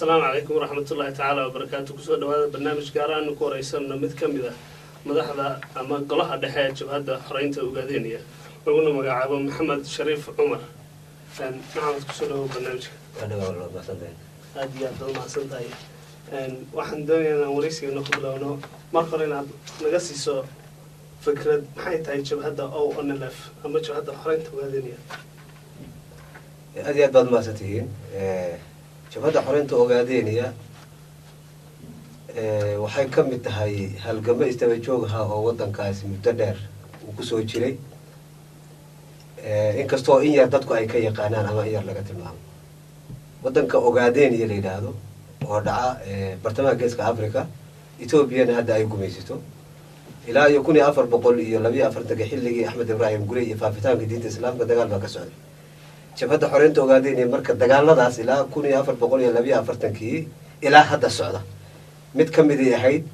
السلام عليكم ورحمة الله تعالى وبركاته. كسر هذا البرنامج قارن كوريسنا متكملة مدحضة أما قلها دحية هذا حرينته وقادينية وقلنا مقعبه محمد شريف عمر نعم كسر برنامج أنا والله ما صدقت هذه عبد ما صدقت waxaan doonaynaa wareysiga ku bilowno mar hore inaad naga siiso fikrad maxay tahay jabhadda ONLF ama jabhadda xareynta ogaadeenaya aad baad maasantihiin jabhadda xareynta ogaadeenaya waxay ka mid tahay halgamo istaba joog ah oo wadankaasi muddo dheer uu ku soo jiray inkastoo in yar dadku ay ka yaqaanaan ama in yar laga tilmaamo wadanka ogaadeenaya la yiraahdo oo dhaca bartamaha geeska Afrika Ethiopia hadda ay gumaysato ilaa 1442 xilligii Axmed Ibrahim Gurey iyo faafitaanka diinta Islaamka dagaal baa ka socday jabhadda xoreynta ogaadeenaya marka dagaaladaas ilaa 1442 ilaa hadda socda mid ka mid ahayd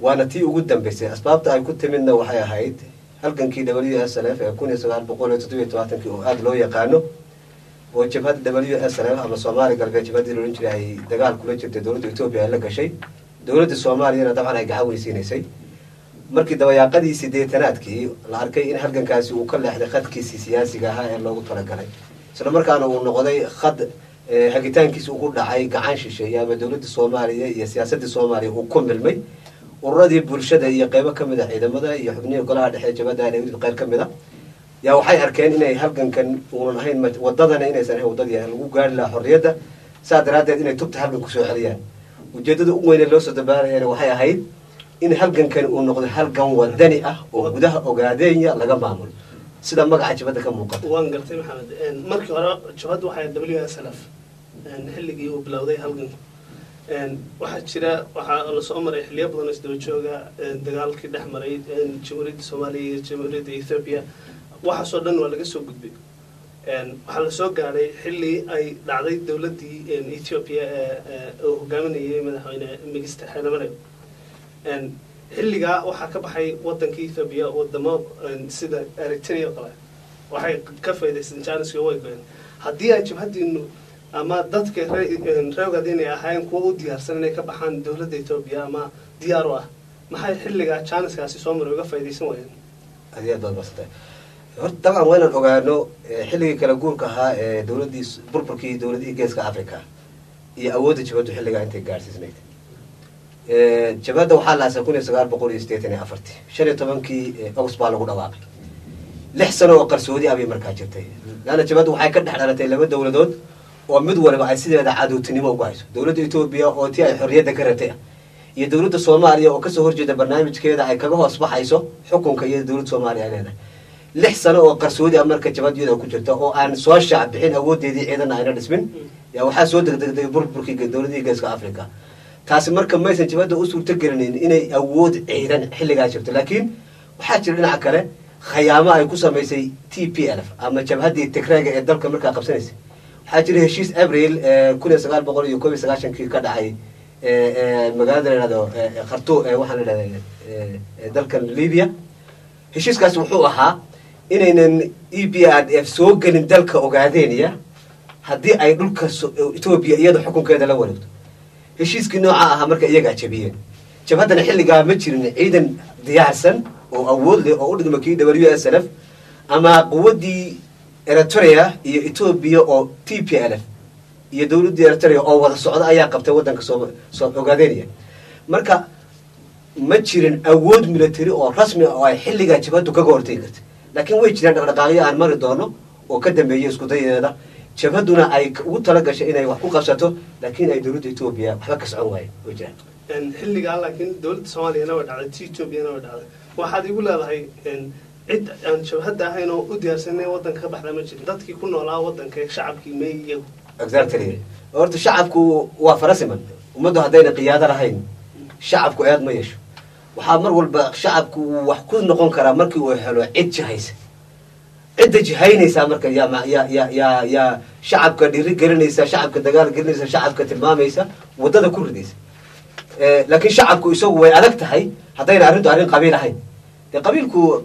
waana tii ugu dambeysay asbaabta ay ku timidna waxay ahayd halgankii WSLF ee 1977 oo aad loo yaqaano oo jabhadda WSLF ama Soomaali galbeed jabhadda loo jiray ay dagaal kula jirtay dawladda Ethiopia la gashay dawladda Soomaaliya dabcan ay gacan weysiinaysay markii dabayaaqadii 80-aadkii la arkay in halgankaasi uu ka leexday khadkiisa siyaasiga ah ee loogu talagalay isla markaana uu noqday khad hagitaankiisa ugu dhacay gacan shisheeye ama dawladda Soomaaliya iyo siyaasadda Soomaaliya uu ku milmay ururadii bulshada iyo qaybo kamid ah ciidamada iyo xubniyo golaha dhexe jabhadda ay qayb kamid ah yaa waxay arkeen inay halgankan uun ahayn wadadana inaysan ahayn wadadii lagu gaari lahaa xorriyadda saadaradeed inay tubta halgan ku soo celiyaan ujeedada ugu weyn ee loo soo dabaalayeen waxay ahayd in halgankan uu noqdo halgan wadani ah oo gudaha Ogaadenya laga maamulo sida magaca jabhadda ka muuqata waan gartay maxamed markii hore jabhaddu waxay WSLF xilligii uu bilowday halganku waxaa jira waxaa la soo maray xilliyo badan isdaba jooga dagaalkii dhex maray jamhuuriyadda Soomaaliya iyo jamhuuriyadda Ethiopia waxaasoo dhan waa laga soo gudbay waxaa la soo gaaray xilli ay dhacday dawladdii Ethiopia ee hogaaminayay madaxweyne Mengistu Haile Mariam xilligaa waxaa ka baxay waddankii Ethiopia wadamo sida Eritrea oo kale waxay ka faa'iideysteen jaaniska way go'een haddii ay jabhaddiinu ama dadka reewgaad inay ahaayeen kuwa u diyaarsan inay ka baxaan dawladda Ethiopia ama diyaar u ah maxay xilligaa jaaniskaasi soo maray uga faa'iideysan waayeen aad baad basatay horta dabcan waa inaan ogaano xilligii kala guurka ahaa ee dawladdii burburkii dawladihii geeska Afrika iyo awoodda jabhaddu xilligaa intay gaarsiisnayd jabhadda waxaa la aasay 1984 15kii August baa lagu dhawaaqay 6 sano oo qarsoodi ah bay markaa jirtay laana jabhaddu waxay ka dhex dhalatay laba dawladood oo mid waliba ay sideeda cadowtinimo ugu hayso dawladda Ethiopia oo tii ay xorriyadda ka ratay iyo dawladda Soomaaliya oo ka soo horjeeda barnaamijkeeda ay kaga hoos baxayso xukunka iyo dawladda Soomaaliya ay leedahay 6 sano oo qarsoodi ah marka jabhaddu ku jirta oo aan soo shaac bixin awoodeedii ciidan ayna dhismin yaa waxaa soo degdegay burburkii dawladihii geeska Afrika taasi marka maysan jabhadda u suurta gelin inay awood ciidan xilligaa jirto laakiin waxaa jira dhinaca kale khayaamo ay ku sameysay TPLF ama jabhaddii Tigreega ee dalka markaa qabsanaysay waxaa jira heshiis Abriil 1991 ka dhacay magaalada leedahay Khartoum waxaan leedahay dalkan Liibiya heshiiskaas wuxuu ahaa inaynan EPRDF soo gelin dalka Ogaadeenaya haddii ay dhulka Ethiopia iyada xukunkeeda la wareegto heshiiskii nooca ah marka iyaga jabiyeen jabhaddana xilligaa ma jirin ciidan diyaarsan oo awood leh oo u dhigma kii WSLF ama quwaddii Eritrea iyo Ethiopia oo TPLF iyo dawladda Eritrea oo wada socda ayaa qabtay wadanka soo Ogaadeenaya marka ma jirin awood military oo rasmi ah oo ay xilligaa jabhaddu kaga hortagi kartay laakiin way jiraan dhaqdhaqaaqyo aan mari doono oo ka dambeeyay isku dayeeda jabhadduna ay ugu tala gashay inay wax ku qabsato laakiin ay dawladda Ethiopia waxba ka socon waayeen oo jiraan xilligaa laakiin dawladda Soomaaliya way dhacday Ethiopia way dhacday waxaad igu leedahay cid aan jabhadda ahayn oo u diyaarsanay wadanka ka baxda ma jirin dadkii ku noolaa wadanka shacabkii may iyagu exactly horta shacabku waa farasiman ummaddu haddayna qiyaado lahayn shacabku aad ma yeesho waxaa mar walba shacabku wax ku noqon karaa markii uu helo cid jahaysa cidda jihaynaysa marka ya shacabka dhiri gelinaysa shacabka dagaal gelinaysa shacabka tilmaamaysa wadada ku ridaysa laakiin shacabku isagu way adag tahay haddayna arrintu arrin qabiil ahayn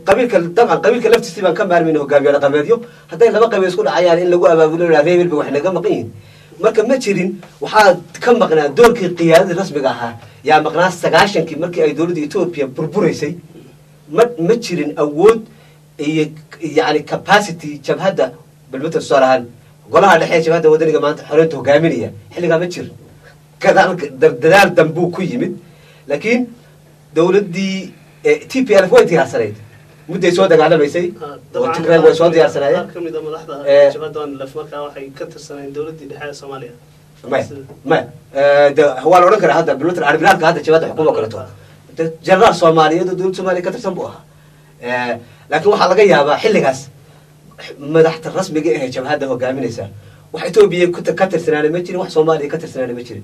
qabiilka dabcan qabiilka laftiisii baan ka maarmayna hogaamiyaal qabeedyo hadday laba qabiil isku dhacayaan in lagu abaabulo reebel ba wax naga maqan yihiin marka ma jirin waxaa ka maqnaa doorkii qiyaadadii rasmiga ahaa yaa maqnaa 90kii markii ay dowladda Ethiopia burburaysay ma jirin awood iyo yani capacity jabhadda balbata soorahan golaha dhexe jabhadda wadaniga maanta xoreynta hogaaminaya xilligaa ma jirin dadaal dambuu ku yimid laakiin dowladdii TPLF way diyaarsanayd mudday soo dagaalamaysay oo Tigray way soo diyaarsanaayeen kamid madaxda jabhadda ONLF markaa waxay ka tirsanayeen dowladdii dhexe ee Soomaaliya ما هو لو ركر هذا بالوتر عربيان هذا شباب حكومة كلته جنرال سومالي دول سومالي كتر سنبوها لكن واحد لقى يابا حل جاس مدحت الرسمي جه شباب هذا هو قام نسا وحيتو بيه كنت كتر سنة متشري واحد سومالي كتر سنة متشري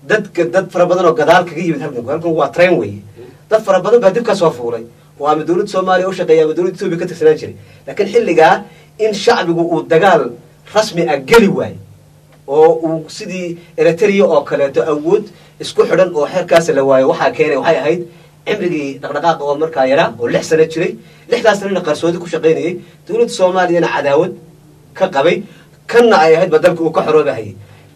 دد فربنا وقدار كجيب هالكم هو ترين وي دد فربنا بدك كسوفوري وعم دولة سومالي وش قيا بدولة توبي كتر سنة متشري لكن حل جا إن شعب ودجال رسمي أجلي واي oo sidii Eritrea oo kaleeto awood isku xidhan oo xeerkaas la waayo waxa keenay waxay ahayd cimrigii dhaqdhaqaaq oo markaa yara oo 6 sano jiray 6daas sanana qarsoodi ku shaqeynayay dawladda Soomaaliya cadaawad ka qabay kana ay ahayd badalka uu ka xoroobahay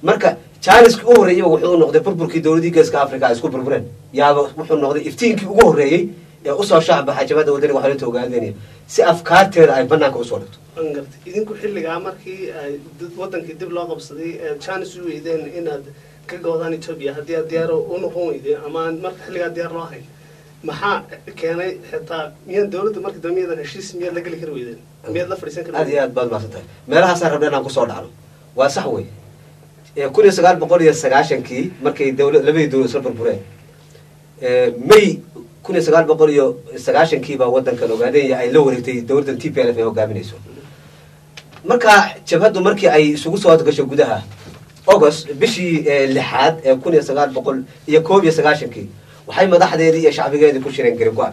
marka Charles ugu horeeyay wuxuu noqday burburkii dawladii Geeska Afrika isku burbureen yaaba wuxuu noqday iftiinkii ugu horeeyay ee u soo shacab xajabada wadaniga waxa la toogaadeenay si afkaarteeda ay banaanka u soo dhigto angartay idinku xilliga markii ay wadankii dib loo qabsaday chance u weydeen inaad ka go'daan Ethiopia hadii aad diyaar u noqon weydeen ama marka xilliga diyaar loo hay maxaa keenay xitaa miyaan dawladda markii damiyada heshiis miyaad la gali kar weydeen miyaad la fariisan kar aad baad maasantay meelahaas aan rabnaa inaan ku soo dhacno waa sax weey 1990kii markay labadii dawlad soo burbureen May 1990kii baa wadankan ogaadeen ay la wareegtay dawladda TPLF ee hogaaminayso marka jabhadu markii ay isugu soo gasho gudaha August bishii 6 ee 1991kii waxay madaxdeedii iyo shacbigeedii ku shireen Garigoan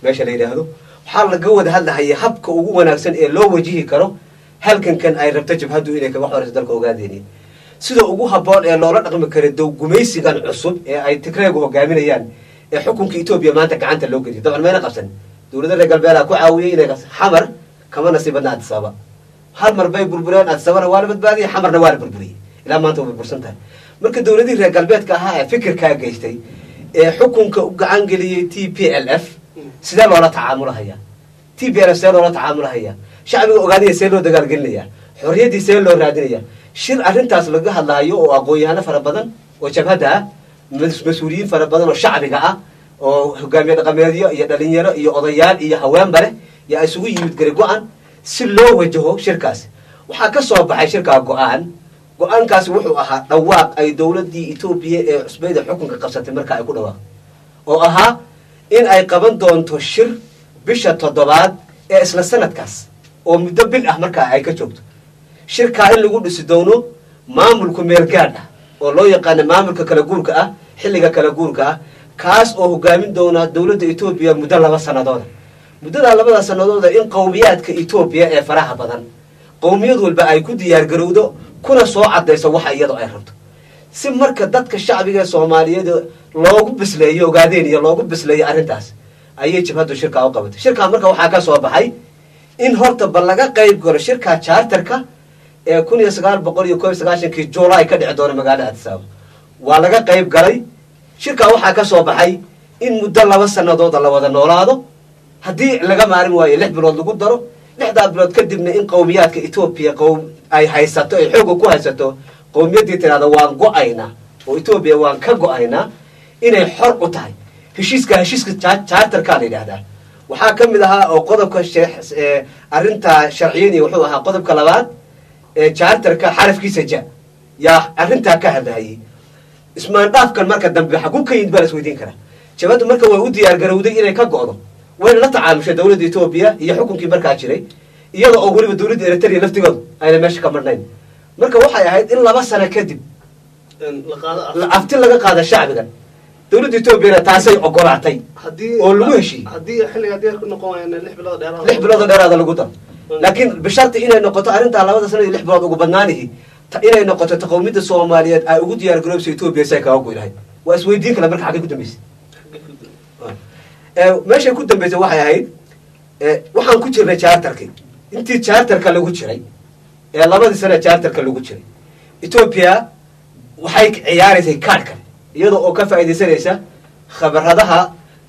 meesha la yiraahdo waxa laga wada hadlayay habka ugu wanaagsan ee loo wajihi karo halkan ay rabto jabhadu inay kaga xoreyso dalka ogaadeen sida ugu haboon ee loola dhaqmi karo gumaysigan cusub ee ay Tigraygu hogaaminayaan ee xukunka Ethiopia maanta gacanta loo geliyo dabcan meena qabsan dawladda reer galbeedka ku caawiyay inay xamar kama nasiibna Addis hal mar bay burbureen Addis Ababa waa la badbaadiyay xamarna waa la burburiyay ilaa maanta way burbursantahay marka dawladii reer galbeedka ahaa ee fikirka geystay ee xukunka u gacan geliyay TPLF sida loola tacaamulaya TPLF sida loola tacaamulaya shacbiga ogaadiyay sida loo dagaal gelinaya xorriyadii sida loo raadinaya shir arintaas laga hadlaayo oo aqoon-yahano fara badan oo jabhada mas'uuliyiin fara badan oo shacbiga ah oo hogaamiye dhaqameedyo iyo dhalinyaro iyo odayaal iyo haweenba leh yaa isugu yimid Garigoan si loo wajaho shirkaas waxa ka soo baxay shirka go'aankaas wuxuu ahaa dhawaaq ay dawladii Ethiopia ee cusbayda xukunka qabsatay marka ay ku dhawaaq oo ahaa in ay qaban doonto shir bisha 7aad ee isla sanadkaas oo muddo bil ah marka ay ka joogto shirka in lagu dhisi doono maamulku meel gaar ah oo loo yaqaan maamulka kala guurka ah xilliga kala guurka ah kaas oo hogaamin doona dawladda Ethiopia muddo 2 sanadood muddada 2 sanadood in qowmiyaadka Ethiopia ee faraha badan qowmiyad walba ay ku diyaar garowdo kuna soo cadeyso waxa iyadu ay rabto si marka dadka shacbiga Soomaaliyeed loogu bisleeyo ogaadeen iyo loogu bisleeyo arintaas ayay jabhadu shirka u qabatay shirka marka waxa ka soo baxay in horta bal laga qayb galo shirka charterka ee 1991kii July ka dhici doona magaalada Addis Ababa waa laga qayb galay shirka waxa ka soo baxay in muddo 2 sanadood la wada noolaado hadii laga maarin waayo 6 bilood lagu daro 6 bilood kadibna in qowmiyaadka Ethiopia ay haysato ay xoog ku haysato qowmiyadii tirada waan go'ayna oo Ethiopia waan ka go'ayna inay xor u tahay heshiiska charterka la yiraahdaa waxa kamid ahaa oo qodobka arinta sharciyeed wuxuu ahaa qodobka 2 ee charterka xarafkiisa ja arinta ka hadlayay ismaan dhaafkan marka dambe xaqu ka yimid bal isweydiin kara jabadu marka way u diyaar garowday inay ka go'do way la tacaamushay dawladda Ethiopia iyo xukunkii markaa jiray iyada oo waliba dawladda Eritrea laftigeedu ay meesha ka marnayn marka waxay ahayd in 2 sano kadib afti laga qaado shacbiga dawladda Ethiopia taasay ogolaatay oo lagu heshiiyay hadii xilliga diyaar ku noqon waayna 6 bilood dheeraad lagu daro laakiin bisharti inay noqoto arinta 2 sano iyo 6 bilood ugu badnaanihi inay noqoto taqoomida Soomaaliyeed ay ugu diyaar garoobsay Ethiopia say ka ugu ilahay waa isweydiin kala marka xaqi ku dambeysay meesha ku dambeysay waxay ahayd waxaan ku jirnay charterkii intii charterka lagu jiray ee 2 sano charterka lagu jiray Ethiopia waxay ciyaaraysay kaadh kale iyadoo oo ka faa'iidaysanaysa khabaradaha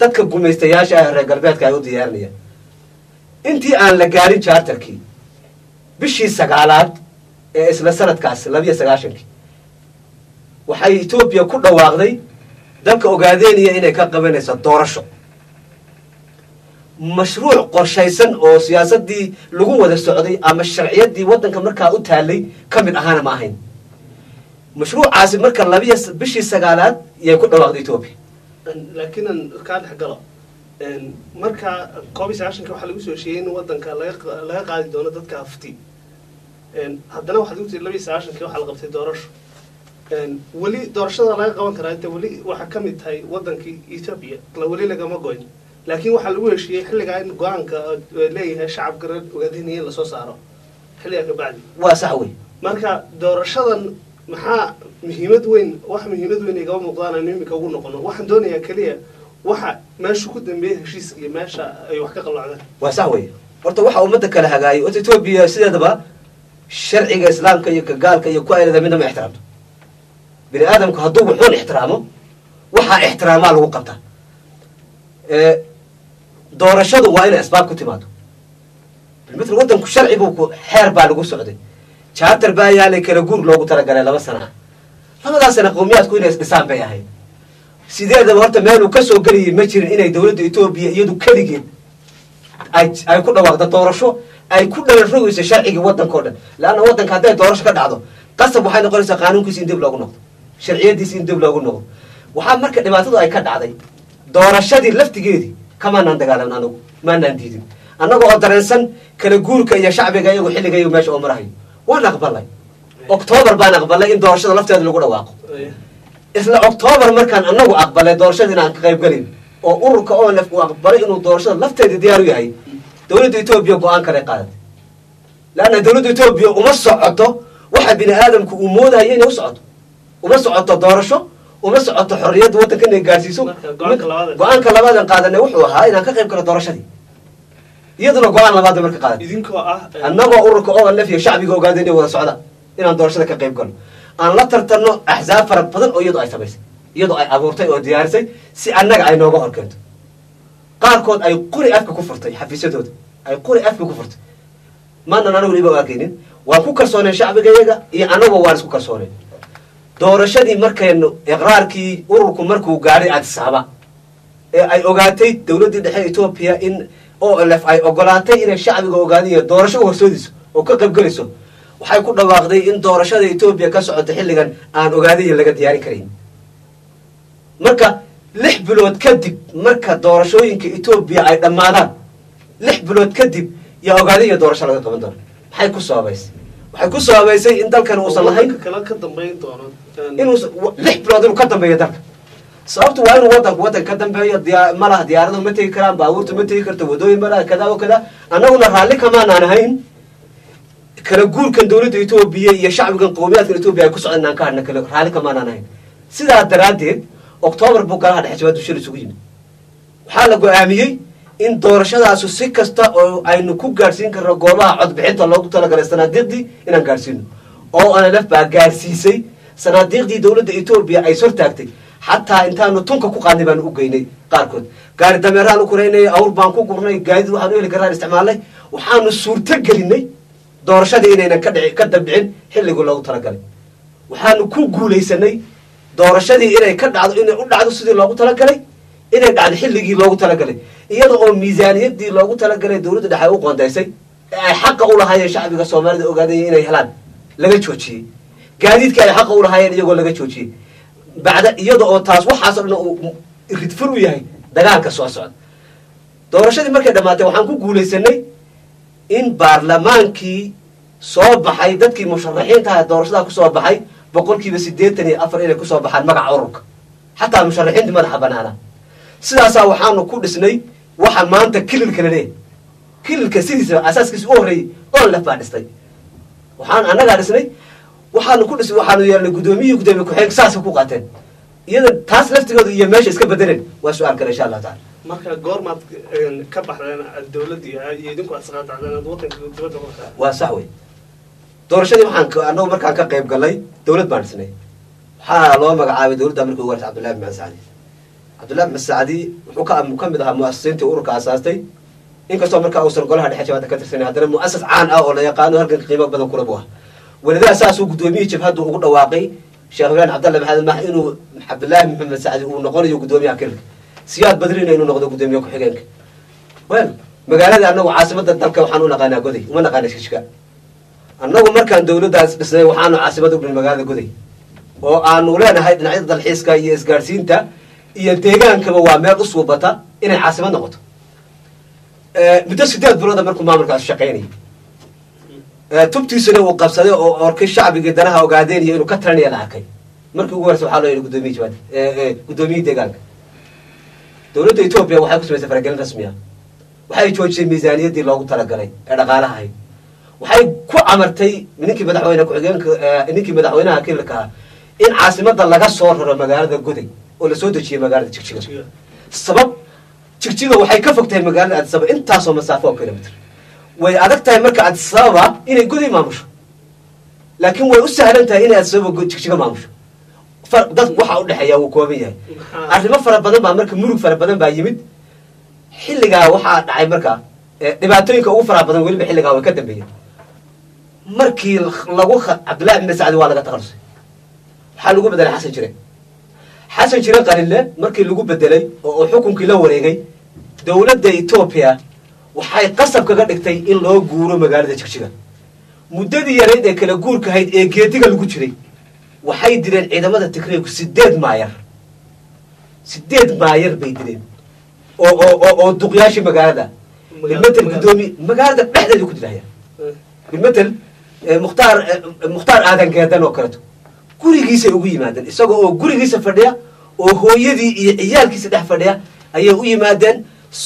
dadka gumaystayaasha ah reer galbeedka ay u diyaarinayaan intii aan la gaarin charterkii bishii 9aad ee isla sanadkaas 92 waxay Ethiopia ku dhawaaqday dalka Ogaadeniya inay ka qabanayso doorasho mashruuc qorshaysan oo siyaasadii lagu wada socday ama sharciyadii wadanka markaa u taalay kamid ahaana ma ahayn mashruucaasi marka bishii 9aad yay ku dhawaaqday Ethiopia laakiin ka dhaxgalo marka COVID-19 waxa lagu soo sheegay in wadanka laga qaadi doono dadka afti haddana waxa lagu tiriyay 2019 waxa la qabtay doorasho wali doorashada laga qaban karaa inta wali waxa kamid tahay wadankii Ethiopia la wali laga ma goyn laakiin waxa lagu heshiiyay xilliga in go'aanka leeyahay shacabka reer Ogaadeniya la soo saaro xilliga ka bacdi waa sax weey marka doorashadan maxaa muhiimad weyn ay gaba muuqdaan in imika ugu noqono waxaan doonayaa kaliya waxa meesha ku dambeeyay heshiiska iyo meesha ay wax ka qalacdeen waa sax weey horta waxa umada kala hagaayay oo Ethiopia sideedaba sharciga islaamka iyo ka gaalka iyo ku ayada midna ixtiraamto bini aadamku hadduu wuxuu ixtiraamo waxa ixtiraamaa lagu qabtaa doorashadu waa inay asbaab ku timaado midna wadanku sharci buu xeer baa lagu socday charter baa yaalay kala guur loogu talagalay 2 sano labadaas sana qowmiyadku inay isdhisaan bay ahayd sideedaba horta meel uu ka soo galiyay ma jirin inay dawladda Ethiopia iyadu kaligeed ay ku dhawaaqdo doorasho ay ku dhawarrogayso sharciga wadanka oo dhan laana wadanka haday doorasho ka dhacdo qasab waxay noqonaysaa qaanuunkiisa in dib loogu noqdo sharciyadiisa in dib loogu noqdo waxa marka dhibaatadu ay ka dhacday doorashadii laftigeedii kama naan dagaalan anagu ma naan diidin anagu oo dareensan kala guurka iyo shacbiga iyagu xilliga iyo meesha oo marahay waan aqbalay October baan aqbalay in doorashada lafteeda lagu dhawaaqo isla October markaan anagu aqbalay doorashada inaan ka qayb galin oo ururka oo laf uu aqbalay inuu doorashada lafteeda diyaar u yahay dawladda Ethiopia go'aan kale qaadatay laana dawladda Ethiopia uma socoto waxa bini aadamku uu moodayo inay u socoto uma socoto doorasho uma socoto xorriyad wadanka inay gaarsiiso go'aanka labaad aan qaadanay wuxuu ahaa inaan ka qayb galo doorashadii iyaduna go'aan labaad marka qaadatay idinkoo ah annaga ururka oo laf iyo shacbiga Ogaadeniya wada socda inaan doorashada ka qayb galo aan la tartano axzaab fara badan oo iyadu ay sameysay iyadu ay abuurtay oo diyaarisay si annaga ay nooga horkeento qaarkood ay qori afka ku furtay xafiisyadooda ay qori afka ku furtay maana anagu liba arkeenin waan ku kalsoonay shacbigayaga iyo anagu waan isku kalsoonay doorashadii markaynu iqraarkii ururku markuu gaaray Addis Ababa ee ay ogaatay dawladda dhexe Ethiopia in OLF ay ogolaatay inay shacbiga Ogaadeniya doorasho horsoodiso oo ka qayb galayso waxay ku dhawaaqday in doorashada Ethiopia ka socoto xilligan aan Ogaadeniya laga diyaarin karin marka 6 bilood kadib marka doorashooyinka Ethiopia ay dhamaadaan 6 bilood kadib ya Ogaadeniya doorasho laga qaban doono maxay ku soobaysay waxay ku soobaysay in dalkan uu san lahayn kala ka dambeyn doono inuu 6 bilood inuu ka dambeeyo dalka sababtu waa inuu wadanka ka dambeeyo malaha diyaaradu ma tegi karaan baabuurtu ma tegi karto wadooyin malaha kada oo kada annaguna raalli kama aan ahayn kala guurkan dawladda Ethiopia iyo shacbigan qowmiyadka Ethiopia ay ku socdaan ka hadna kala raalli kama aan ahayn sidaa daraadeed October buu kala dhaxjabad shir isugu yimid waxa la go'aamiyay in doorashadaas si kasta oo aynu ku gaarsiin karno goobaha cod bixinta loogu talagalay sanaadiiqdii inaan gaarsiino oo aan la gaarsiisay sanaadiiqdii dawladda Ethiopia ay soo taagtay حتى إنتانو تونكا كو قادني بان اوغيني قاركود غاري دميران او كوريني اور بان كو غورني غايد waxaan u garan isticmaalay waxaan suurta gelinay doorashada inayna ka dabdicin xilliga loogu talagalay waxaan ku guuleysanay doorashadii inay ka dhacdo inay u dhacdo sidii loogu talagalay inay dhacdo xilligii loogu talagalay iyadoo oo miisaaniyadii loogu talagalay dawladda dhexe u qoondeysay ay xaq u lahaayeen shacbiga Soomaalida ogaadeen inay helaan laga joojiyay gaadiidka ay xaq u lahaayeen iyagoo laga joojiyay بعد يدو أو تاس وحصل إنه يدفروا ياهي دجال كسوة سعد دورشة مركز دماته وحنكو قولي سنة إن برلمان كي صوب حي دت كي مشرحين تها دورشة كصوب حي بقول كي بس ديتني أفر إلى كصوب حي مقع عرق حتى المشرحين دم الحبنا أنا سلاسة وحنو كل سنة وحن ما أنت كل الكلام كل الكسيسة أساس كيس أوري أول بعد استي وحن أنا قاعد سنة waxaanu ku dhisay waxaanu yeelnay gudoomiye ku xig saas ku qaateen iyada taas laftigeedu iyo meesha iska bedeleen waa su'aal kale insha Allah taala marka goormaad ka baxdeen dawladda iyo idinku asqaad cadaan wadanka dibadda marka waa sax way doorashadii waxaan anagu markaan ka qayb galay dawlad baan dhisnay waxaa loo magacaabay dowladda markii ugu hortay cabdullahi maxamed sacdi. cabdullahi maxamed sacdi wuxuu ka mid ahaa mu'asisiintii ururka aasaastay, inkastoo markaa uusan golaha dhexe jabhadda ka tirsanay, haddana mu'asas caan ah oo la yaqaano halganka qiimo badan kula buu ah. welidaa saasuu guddoomiyihii jabhaddu ugu dhawaaqay sheekh ibrahim cabdalle maxamed max inuu cabdullaahi maxamed sacdi uu noqonayo guddoomiyaha kirilka, siyaad badrina inuu noqdo guddoomiye ku-xigeenka. wel magaalada annagu caasimadda dalka waxaan u naqaanaa goday, uma naqaana shishka. annagu markaan dawladdaas dhisnay waxaanu caasimada u dhin magaalada goday, oo aanu leenahay dhinacyada dalxiiska iyo isgaadhsiinta iyo deegaankaba waa meel u suubata inay caasimad noqoto. muddo 8 bilooda markuu maamulkaas shaqaynayay, tubtiisuna uu qabsaday oo orkay shacbigii danaha ogaadeenaya inuu ka taranaya la arkay. markii ugu horeysa waxaa loo yidhi guddoomiye jabhadda, guddoomiyihii deegaanka. dowladda etoobiya waxay ku samaysay faragelin rasmi ah, waxay joojisay miisaaniyaddii loogu talagalay ee dhaqaalaha ahayd. waxay ku amartay ninkii madaxweynaha kirilka ah in caasimadda laga soo raro magaalada goday oo lasoo dejiyay magaalada jigjiga. sabab jigjiga waxay ka fogtahay magaalada addis ababa intaasoo masaafo oo kilomitr. way adag tahay marka addis ababa inay goday maamusho, laakiin way u sahlan tahay inay addis ababa jigjiga maamusho. dad waxa u dhexeeya wuu kooban yahay. arrimo fara badan baa marka murug fara badan baa yimid. xilligaa waxaa dhacay markaa dhibaatooyinka ugu faraha badan weliba xilligaa way ka dambeeyeen. markii cabdullahi maxamed sacdi waa laga takhalusay, waxaa lagu bedelay xasan jire qalinle. markii lagu bedelay oo xukunkii la wareegay, dowladda etoobiya waxay qasab kaga dhigtay in loo guuro magaalada jigjiga. muddadii yarayd ee kala guurka ahayd ee geediga lagu jiray, waxay dileen ciidamada tigreegu 8 maayar. 8 maayar bay dileen oo duqyaashii magaalada bilmetel guddoomiye magaalada dhexdeeda ku dilahaya. bilmetel mukhtaar aadan geedan oo kaleto gurigiisay ugu yimaadeen, isagoo oo gurigiisa fadhiya oo hooyadii iyo ciyaalkiisa dhex fadhiya ayay u yimaadeen.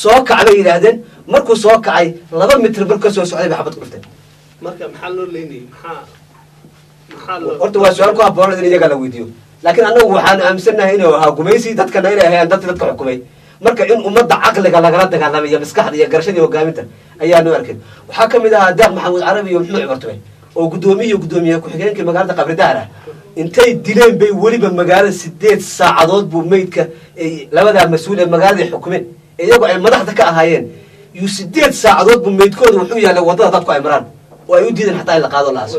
soo kac bay yidhaahdeen. markuu soo kacay 2 mitir bar ka soo socday bay xabad ku dhifteen. marka maxaa loo leynayay? horta waa su-aal ku habboon in iyaga la weydiiyo, laakiin annagu waxaan aaminsannahay inuu ahaa gumaysi, dadkana inay ahayaan dadka xukumay. marka in ummadda caqliga lagala dagaalamay iyo maskaxda iyo garashada iyo hogaaminta ayaanu arkay. waxaa ka mid ahaa deeq maxamuud carabi iyo maxmuud cumartube oo guddoomiye ku-xigeenkii magaalada qabridaar ah. intay dileen bay weliba magaalada 8 saacadood buu meydka labadaa mas-uul ee magaalada xukumeen iyagoo ay madaxda ka ahaayeen. iyo 8 saacadood buu meydkooda wuxuu yaalay waddada dadku ay maraan oo ay u diideen xataa in la qaado la aaso.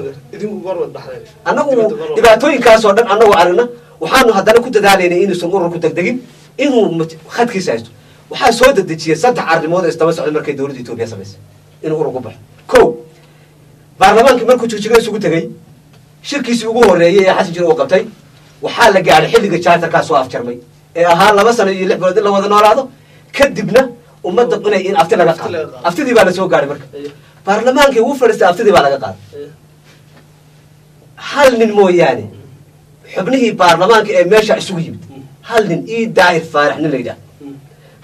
annagu dhibaatooyinkaasoo dhan annagu aragna, waxaanu haddana ku dadaalaynay inuusan ururku degdegin, inuu khadkiisa haysto. waxaa soo dedejiyay 3 arrimood oo istaba socday markay dowladda etoobiya samaysay inuu ururku baxo. kow, baarlamaankii markuu jigjiga isugu tegey, shirkiisii ugu horreeyey ee xasan jire uu qabtay, waxaa la gaadhay xilliga charterkaa soo afjarmay ee ahaa 2 sano iyo 6 bilood in la wada noolaado, kadibna ummadda inay in afti laga qaado. aftidii baa la soo gaadhay. marka baarlamaankii ugu fadhiistay aftidii baa laga qaaday. hal nin mooyaane xubnihii baarlamaanka ee meesha isugu yimid, hal nin ii daahir faarax nin la yidhaah,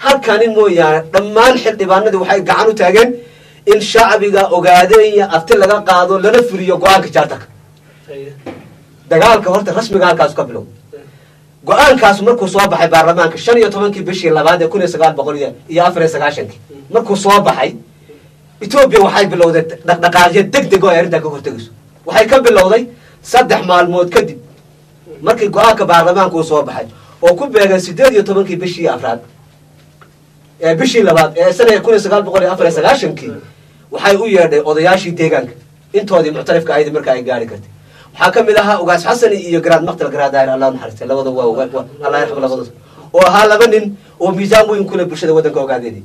halkaa nin mooyaane dhammaan xildhibaanadii waxay gacan u taageen in shacbiga ogaadeenya afti laga qaado lana fuliyo go-aanka charterka. dagaalka horta rasmiga halkaasu ka bilow. go-aankaasu markuu soo baxay baarlamaanka 15 bishii 2 ee 1994 markuu soo baxay, etoobiya waxay bilowday dhaqdhaqaaqyo degdeg oo ay arrintaa ka hortegayso. waxay ka bilowday 3 maalmood kadib markii go-aanka baarlamaanka uu soo baxay oo ku beegan 18 bishii 4 ee bishii 2 ee sanadka 1994 waxay u yeedhay odayaashii deegaanka intoodii muctarifka ahayd marka ay gaari kartay. waxaa ka mid ahaa ugaas xasan iyo garaad maqtal garaadaayir allah naxariistay. labada waa allah yarxam labadooda oo ahaa 2 nin oo miisaan weyn ku leh bulshada waddanka ogaadeedii.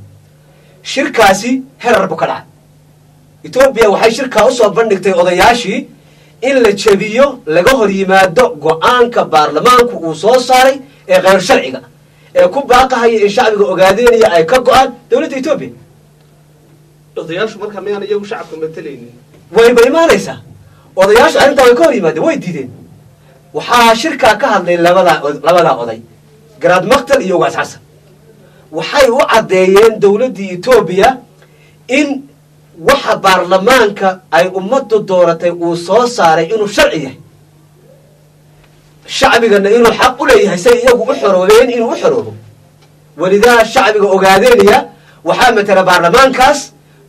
shirkaasi herar buu ka dhacay. etoobiya waxay shirkaa usoo bandhigtay odayaashii in la jebiyo laga hor yimaado go-aanka baarlamaanku uu soo saaray ee kheyr sharciga ee ku baaqahaya in shacbiga ogaadeynaya ay ka go-aan dowladda etoobiya. odayaashu markaa miyaan iyagu shacabka matalaynin? wayba imaanaysaa. odayaashu arrintaa way ka hor yimaadeen, way diideen. waxaa shirkaa ka hadlay labadaa oday, garaad maqtal iyo ugaas xasan. waxay u caddeeyeen dowladdii etoobiya in waxa baarlamaanka ay ummaddu dooratay uu soo saaray inuu sharci yahay, shacbigana inuu xaq u leeyahay say iyagu u xoroobeen inuu u xoroobo. welidaa shacbiga ogaadeynaya waxaa matala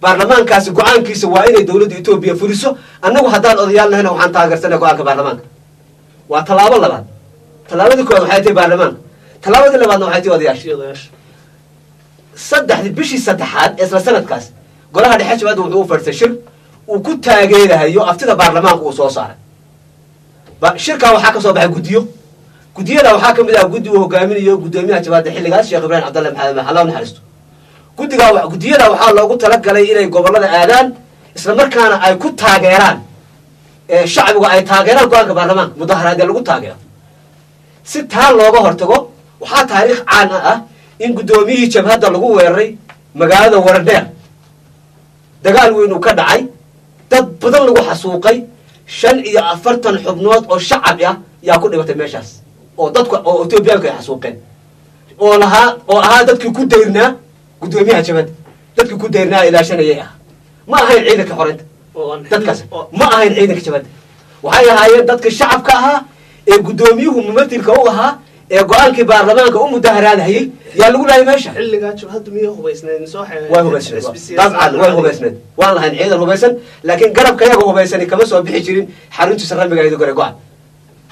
baarlamaankaasi go-aankiisa waa inay dowladda etoobiya fuliso. annagu haddaan odayaal nahayna waxaan taageersanay go-aanka baarlamaanka. waa tallaabo labaad. tallaabadii koowaad waxay tahay baarlamaanka tallaabadii labaadna waxay tahay odayaasha saddexdii bishii saddexaad ee isla sanadkaas golaha dhexe jabhadda wuxuu u fadhiistay shir uu ku taageerayo aftida baarlamaanka uu soo saaray shirkaa waxaa ka soo baxay guddiyada waxaa ka mid ah guddi uu hogaaminayo guddoomiyaha jabhadda xilligaas sheekh ibraahim cabdalle maxamed allah naxariisto guddiyada waxaa loogu talagalay inay gobollada aadaan isla markaana ay ku taageeraan shacbigu ay taageeraan go-aanka baarlamaanka mudaharaadee lagu taageero si taa looga hortago waxaa taariikh caan ah in guddoomiyihii jabhadda lagu weeraray magaalada waradheer dagaal weyn uu ka dhacay dad badan lagu xasuuqay 45 xubnood oo shacab ah yaa ku dhibatay meeshaas oo dadku oo Etoobiyaanka ay xasuuqeen oo ahaa dadkii ku deyrnaa guddoomiyaha jabhadda dadkii ku deyrnaa ilaashanayay ma ahayn ciidanka xoreynta dadkaas ma ahayn ciidanka jabhadda waxay ahaayeen dadka shacabka ahaa ee guddoomiyuhu mumathilka u ahaa ee go-aankii baarlamaanka u mudaharaadayay yaa lagu laayay meesha xilligaa jabhaddu miyay hubaysnayd soo way hubaysnayd dabcan way hubaysnayd waan lahayn ciidan hubaysan laakiin garabka iyaga hubaysani kama soo bixi jirin xaruntiisa rasmiga iyadoo gare go-an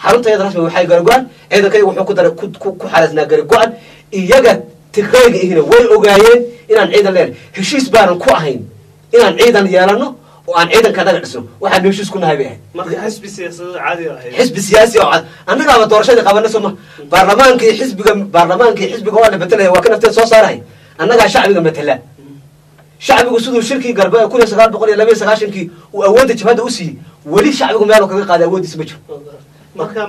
xaruntayada rasmiga waxay gare go-an ciidankayga wuxuu ku daray ku xalasnaa gare go-an iyaga tigrayga ihina way ogaayeen inaan ciidan leen heshiis baanan ku ahayn inaan ciidan yeelano oo aan ciidanka naga dhisno waxaan heshiis ku nahay bay ahayd marka xisbi siyaasad caadi ah xisbi siyaasi oo cad annagaaba doorashadii qabanay soo ma baarlamaankii xisbiga waa la bedelaya waa ka nafteed soo saaray annagaa shacbiga matala shacbigu siduu shirkii garbe 1992 uu awoodda jabhadda u siiyey weli shacbigu meel kaga qaaday awoodiisa ma jiro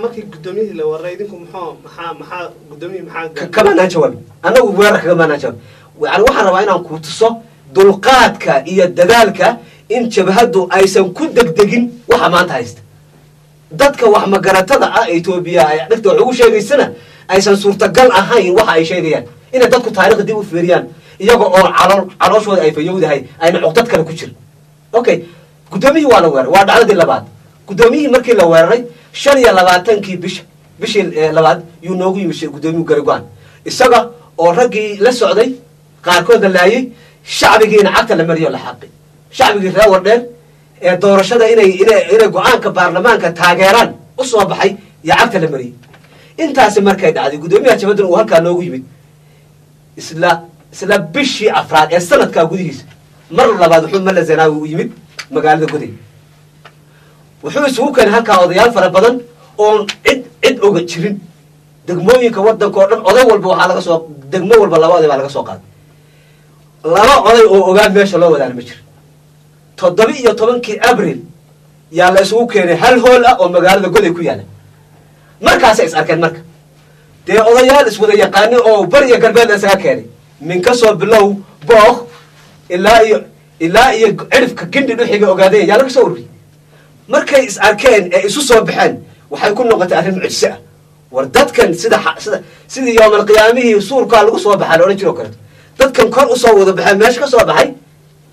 markii guddoomiyihii la waray idinku maxaa guddoomiye maxaa kama naan jawaab annagu weerar kaga maanaan jawaab waxaan rabaa inaan ku tuso dulqaadka iyo dadaalka in jabhaddu aysan ku degdegin waxa maanta haysta dadka wax magaratada ah Itoobiya ay dhigto wax ugu sheegaysana aysan suurtagal ahayn waxa ay sheegayaan in dadku taariikhda dib u fiiriyaan iyaga oo calooshooda ay fayowdahay ayna cugdad kale ku jir okay guddoomiyihii waa la weeray waa dhacdadii labaad guddoomiyihii markii la weeraray 25kii bishii labaad yuu noogu yimid guddoomiyuhu Gargoan isaga oo raggii la socday qaarkood la laayay shacbigiina cagta la mariyo la xaqi shacbigii reer Waradheer ee doorashada inay go-aanka baarlamaanka taageeraan u soo baxay yaa cagta la mariyay intaasi markay dhacday guddoomiyaha jabhadda uu halkaa noogu yimid isla bishii afraad ee sanadkaa gudihiisa mar labaad wuxuu Malla Zanaawi u yimid magaalada Goday wuxuu isugu keenay halkaa odayaal fara badan oo cid oga jirin degmooyinka waddanka oo dhan oday walba waxaa laga soo degmo walba laba oday baa laga soo qaaday laba oday oo ogaa meesha loo wadaana ma jiro 17 Abriil yaa la isugu keenay hal hool ah oo magaalada Goday ku yaala markaasay is arkeen marka dee odayaal iswada yaqaani oo bariya galbeed isaga keenay min ka soo bilow booq ilaa iyo cirifka gindi dhuxiga ogaadeen yaa laga soo ururiyay markay is arkeen ee isu soo baxeen waxay ku noqotay arrin mucjisa ah war dadkan sidii yawmal qiyaamihii suurka lagu soo baxay oran jiro kale dadkan kor u soo wada baxay meesha ka soo baxay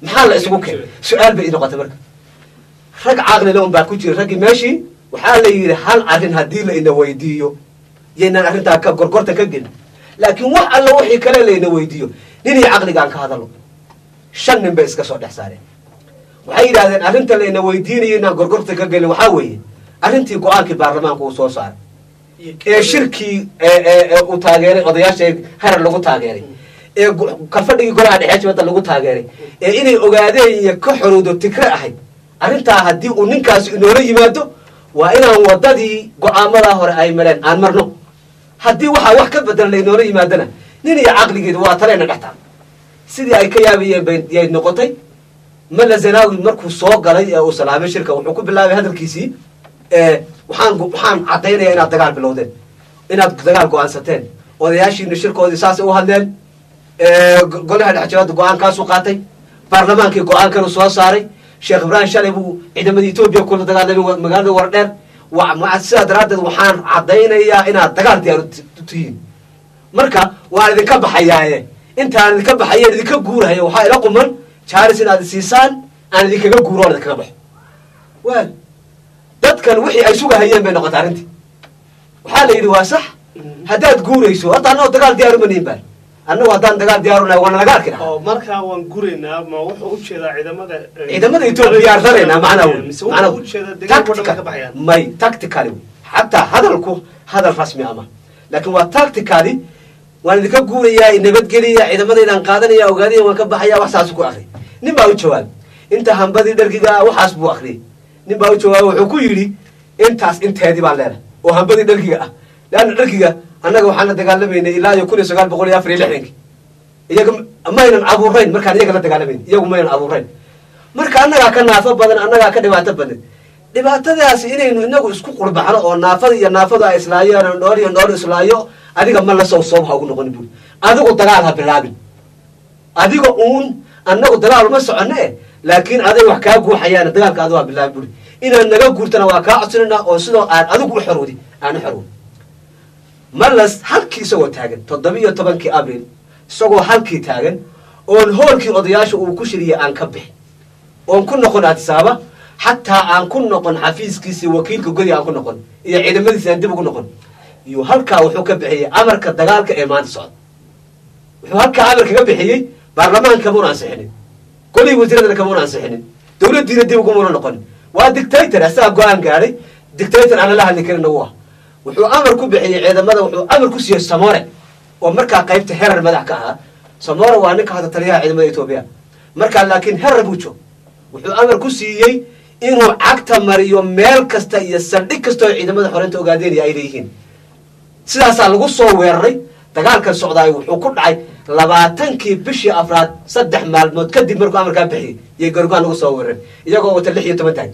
maxaa la isugu keenay su'aal bay noqotay marka rag caaqli leh baa ku jira ragii meeshii waxaa la yiri hal arrin hadii la ina weydiiyo yeenan arrinta ka gorgorta ka gelin laakiin wax alla wixii kale la ina weydiiyo ninii caqligaan ka hadalo 5 nin bay iska soo dhex saareen waxay yiraahdeen arrinta la ina weydiinayo inaan gorgorta ka gelin waxa weeye arrintii go-aankii baarlamaanka uu soo saaray ee shirkii uu taageeray odayaasha harar lagu taageeray ee kalfadhigii golaha dhexe jabhadda lagu taageeray ee inay ogaadeen iyo ka xorowdo tikre ahayd arrintaa haddii uu ninkaasi inoola yimaado waa inaan wadadii go-aamada hore ay mareen aan marno haddii waxaa wax ka bedelan la inoola yimaadana nin iyo caqligeedu waa taleena dhextaa sidii ay ka yaabayeen bay noqotay Malla Zanaawi markuu soo galay ee uu salaamay shirka wuxuu ku bilaabay hadalkiisii waxaan cadaynayaa inaad dagaal bilowdeen inaad dagaal go-aansateen odayaashiina shirkoodii saasay u hadleen golaha dhexe jabhadda go-aankaasuu qaatay baarlamaankii go-aankanu soo saaray sheekh ibraahim shalay buu ciidamadii Itoobiya kula dagaalamay magaalada Waradheer sidaa daraaddeed waxaan caddaynayaa inaad dagaal diyaar u tihiin marka waan idinka baxayaaye intaan idinka baxayeen idinka guurahaya waxaa ila quman jaaris inaad siisaan aan idinkaga guuro aan idinkaga baxo waa dadkan wixii ay sugahayeen bay noqotay arrintii waxaa la yidhi waa sax haddaad guurayso hadda annagoo dagaal diyaar uma nihin baan annagu haddaan dagaal diyaarunay waana laga arki lahaa markaa waan guraynaa ma wuxuu u jeedaa ciidamada Itoobiya diyaarsanayna macnaha may tactically حتى هذا الرسمي أما لكن وتاكتيكالي وأنا ذيك أقول يا نبت قلي يا إذا ما ذي نقادني يا وقادي وكبح يا وحساسكو أخري نبأو جواب أنت هم بدي درجة وحاسبو أخري نبأو جواب وحكويلي أنت هذي بالله وهم بدي درجة لأن درجة أنا جو حنا تكلمين إلا يكون سجال بقول يا فريلة هنك يجكم ما ين عبورين مركان يجكم تكلمين يجكم ما ين عبورين مركان أنا كان نافذ بدن أنا كان دبعت بدن دبعت هذا أسئلة إنه يسكو قرب حنا أو نافذ إسرائيل نور إسرائيل أديك ما لا صوب هاقول نقول نقول أديك تدعى باللابن أديك أنا تدعى المسعنة لكن هذا وحكاء جو حيانا تدعى كذا باللابن إن النجا قلتنا وكاء أصلنا أو سنا أديك حرودي أنا حرود مالس halkii isagoo taagan 17 abriil isagoo halkii taagan oon hoolkii odayaasha uu ku shiriyay aan ka bixin oon ku noqon adsaaba hatta aan ku noqon xafiiskiisa wakiilka gudi aan ku noqon iyo ciidamadiisa aan dib ugu noqon iyo halka wuxuu ka bixiyay amarka dagaalka ee maanta socda wuxuu halka amarka ka bixiyay baarlamaanka muuna ansixinin kulli wasiirada kama muuna ansixinin dawladdiina dib ugu muuna noqon waa dictator asaga go'aan gaaray dictator aan la hadli karin waa wuxuu amar ku bixiyay ciidamada wuxuu amar ku siiyay Samore oo markaa qaybta herar madax ka ah Samore waa ninka hada taliyaha ciidamada Itoobiya markaa laakiin herar buujo wuxuu amar ku siiyay inuu cagta mariyo meel kasta iyo saldhig kasta oo ciidamada xoreynta ogaadeen ay leeyihiin sidaas lagu soo weeraray dagaalkan socdaay wuxuu ku dhacay 20kii bishii afraad 3 maalmood kadib markuu amarka bixiyay gargaan lagu soo weeraray iyagoo wata 16 taag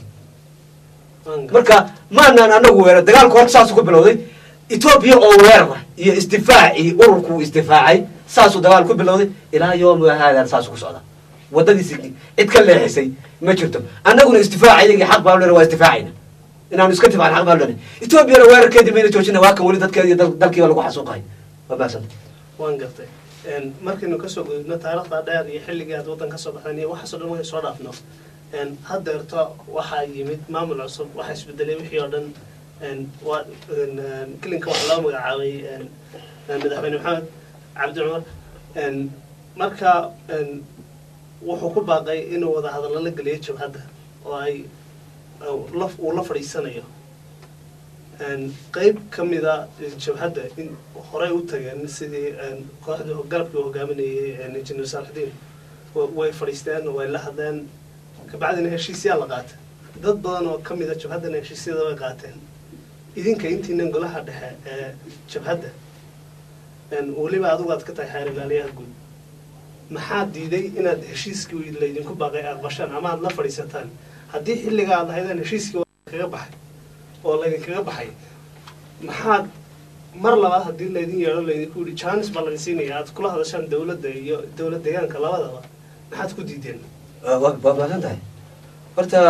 marka maanaan anagu weerar dagaalku horta saas ku bilowday Itoobiya oo weerar iyo istifaaci ururku istifaacay saas dagaal ku bilowday ilaa yoom hada saas ku socda wadadiisi cid ka leexisay ma jirto anaguna istifaaciga xaq baa loo waa istifaacina inaan iska tifaan xaq baa loo Itoobiya weerarkeedii meena joojina waa kan wali dadkeedii dalkiiba lagu xasuuqay wabaasan waan gartay markaynu ka soo gudubno taariikhda dheer iyo xilliga aad wadan ka soo baxday iyo waxa soo dhan soo dhaafno haddeerto waxaa yimid maamul cusub waxa isbedelay wixii oo dhan كلينك وحلا مقعاوي مدحوين محمد عبد العمر مركا wuxuu ku baaqay inuu wada hadallo la galiyo jabhadda oo ay la fariisanayo qayb kamida jabhadda in hore u tageen sidii kooxda galabkii hogaaminayay injineer Salaxdiin way fariisteen way la hadleen ka bacdina heshiisyo la qaatay dad badan oo kamida jabhadda heshiisyada way qaateen idinka intiina golaha dhexe ee jabhadda waliba adigu aad ka tahay xeer ilaaliyaha guud maxaa diiday inaad heshiiskii leedinku baaqay aqbashaan ama aad la fariisataan haddii xilliga aad ahaydeen heshiiskii kaga baxay oo laydinkaga baxay maxaad mar labaad haddii laydin yeedho laydinku yidhi chance baa laydin siinaya aad kula hadashaan dawladda iyo dawlad deegaanka labadaba maxaad ku diideen waa maasan tahay horta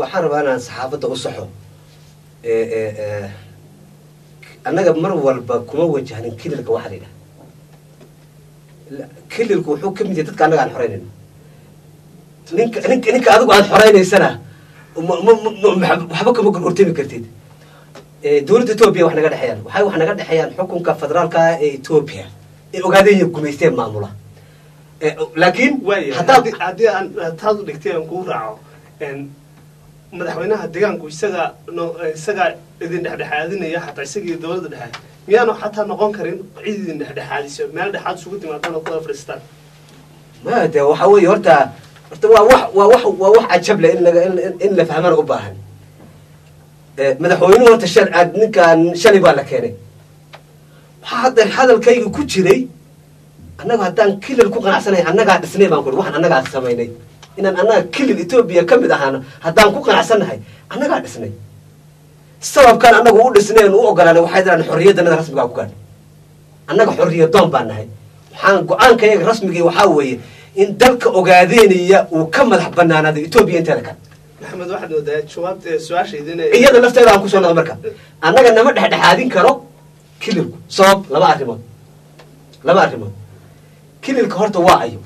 waxaan rabaa inaan saxaafadda u saxo annaga mar walba kuma wajahnin kililka waxa la yidhaha kililku wuxuu ka mid yahay dadka annaga aan xoreynayno ninka adigu aad xoreynaysana waxba kama gorgortami kartid dawladda Itoobiya wax naga dhexeeyaan waxay wax naga dhexeeyaan xukunka federaalka ee Itoobiya ee ogaadeen gumeysteen maamula laakiin haddii aan taad u dhigtay aan kuu raaco madaxweynaha deegaanku isaga idin dhexdhexaadinaya xataa isagii dawladda dhexe miyaanu xataa noqon karin cid idin dhexdhexaadiso meel dhexaad isugu timaadaan oo kula fadhiistaan ma de waxa weeye horta waa wax cajab leh in la fahmana u baahan madaxweynuhu horta ninkan shalay baa la keenay waxaa hadda hadalkayga ku jiray annaga haddaan kilil ku qanacsanahay annagaa dhisnay baan ku waxaan annagaa samaynay inaan annaga kilil Itoobiya ka mid ahaano haddaan ku qanacsanahay annagaa dhisnay sababkan annagu u dhisneen u ogolaanay waxay jiraan xorriyadda rasmiga ku gaadhay annaga xorriyad doon baan nahay waxaan go'aankayga rasmiga waxa weeye in dalka ogaadeenaya uu ka madax banaanaado Itoobiya inteeda kale maxamed waxaad wadaad jawaabta su'aashaydina iyada lafteeda aan ku soo noqon marka annaga nama dhexdhexaadin karo kililku sabab laba arrimood kililka horta waa ayo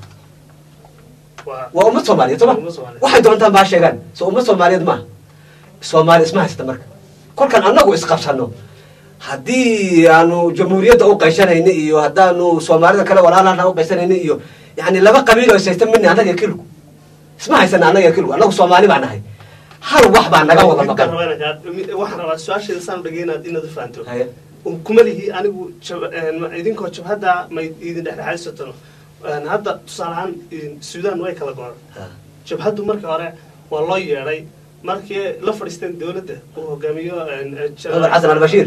waa ummad Soomaaliyeed toma waxay doontaan baa sheegaan soo ummad Soomaaliyeed ma Soomaali isma haysta marka kolkan annagu isqabsano haddii aanu jamhuuriyadda u qaysanayno iyo haddaanu Soomaalida kale walaalaha u qaysanayno iyo yani laba qabiil oo saytan minna annaga kilku isma haysana annaga kilku annagu Soomaali baan nahay hal wax baa naga wada maqan waxaan rabaa su-aasheeda saan dhageynaad inaad fahanto kuma lihi anigu idinkoo jabhadda may idin dhexdhexaysatano hadda tusaale ahaan suudaan way kala go'an jabhaddu markii hore waa loo yeedhay markii la fadhiisteen dawladda uu hogaamiyo Umar Xasan al-Bashiir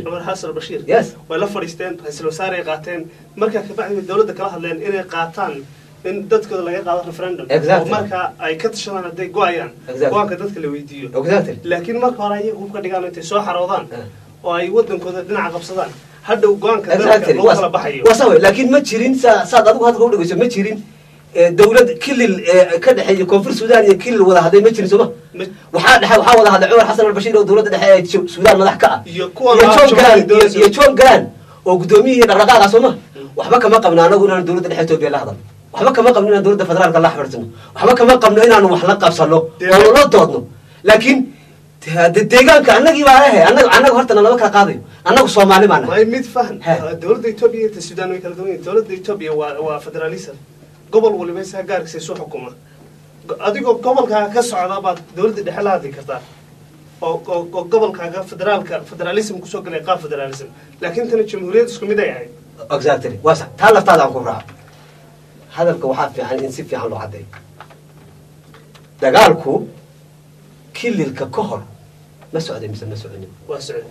way la fadhiisteen ra'iisul wasaare ay qaateen markaa kabacdi dawladda kala hadleen inay qaataan in dadkooda laga qaado referendum oo marka ay ka tashadaan hadday go'ayaan go'aanka dadka la weydiiyo laakiin marka hore ayagu hubka dhigaan intay soo xaroodaan oo ay wadankooda dhinaca qabsadaan hadhow go'aanka dadka lagu kala baxayo wasawe laakiin ma jirin saad adigu hadda u dhageyso ma jirin dawlad kilil ka dhaxeeya koonfur suudaan iyo kilil wada hadlay ma jirin sooma waxaa wada hadlay Umar Xasan al-Bashiir oo dawladda dhexe ee suudaan madax ka ah iyo John Grant oo gudoomiyihii dhaqdhaqaaqa sooma waxba kama qabno anagu inaan dawladda dhexe Itoobiya la hadalno waxba kama qabno inaan dawladda federaalka la xiriirsano waxba kama qabno inaan wax la qabsano oo la doodno laakiin deegaanka annagii baa ahay annaga horta lama kala qaadayo annagu Soomaali baan nahay mid fahan dawladda Itoobiya iyo Suudaan way kala duwan yihiin dawladda Itoobiya waa federalism gobol waliba isaga gaarkiisa soo xukuma adigoo gobolkaaga ka socda baad dawladda dhexe la hadli kartaa oo gobolkaaga federalism kusoo galay qaab federalism laakiin tan jamhuuriyad isku mid ay ahayd exactly wasa taa laftaada aan ku raaco hadalka waxaa fiican in si fiican loo cadeeyo dagaalku kililka ka hor ma socday mise ma soconin waa socday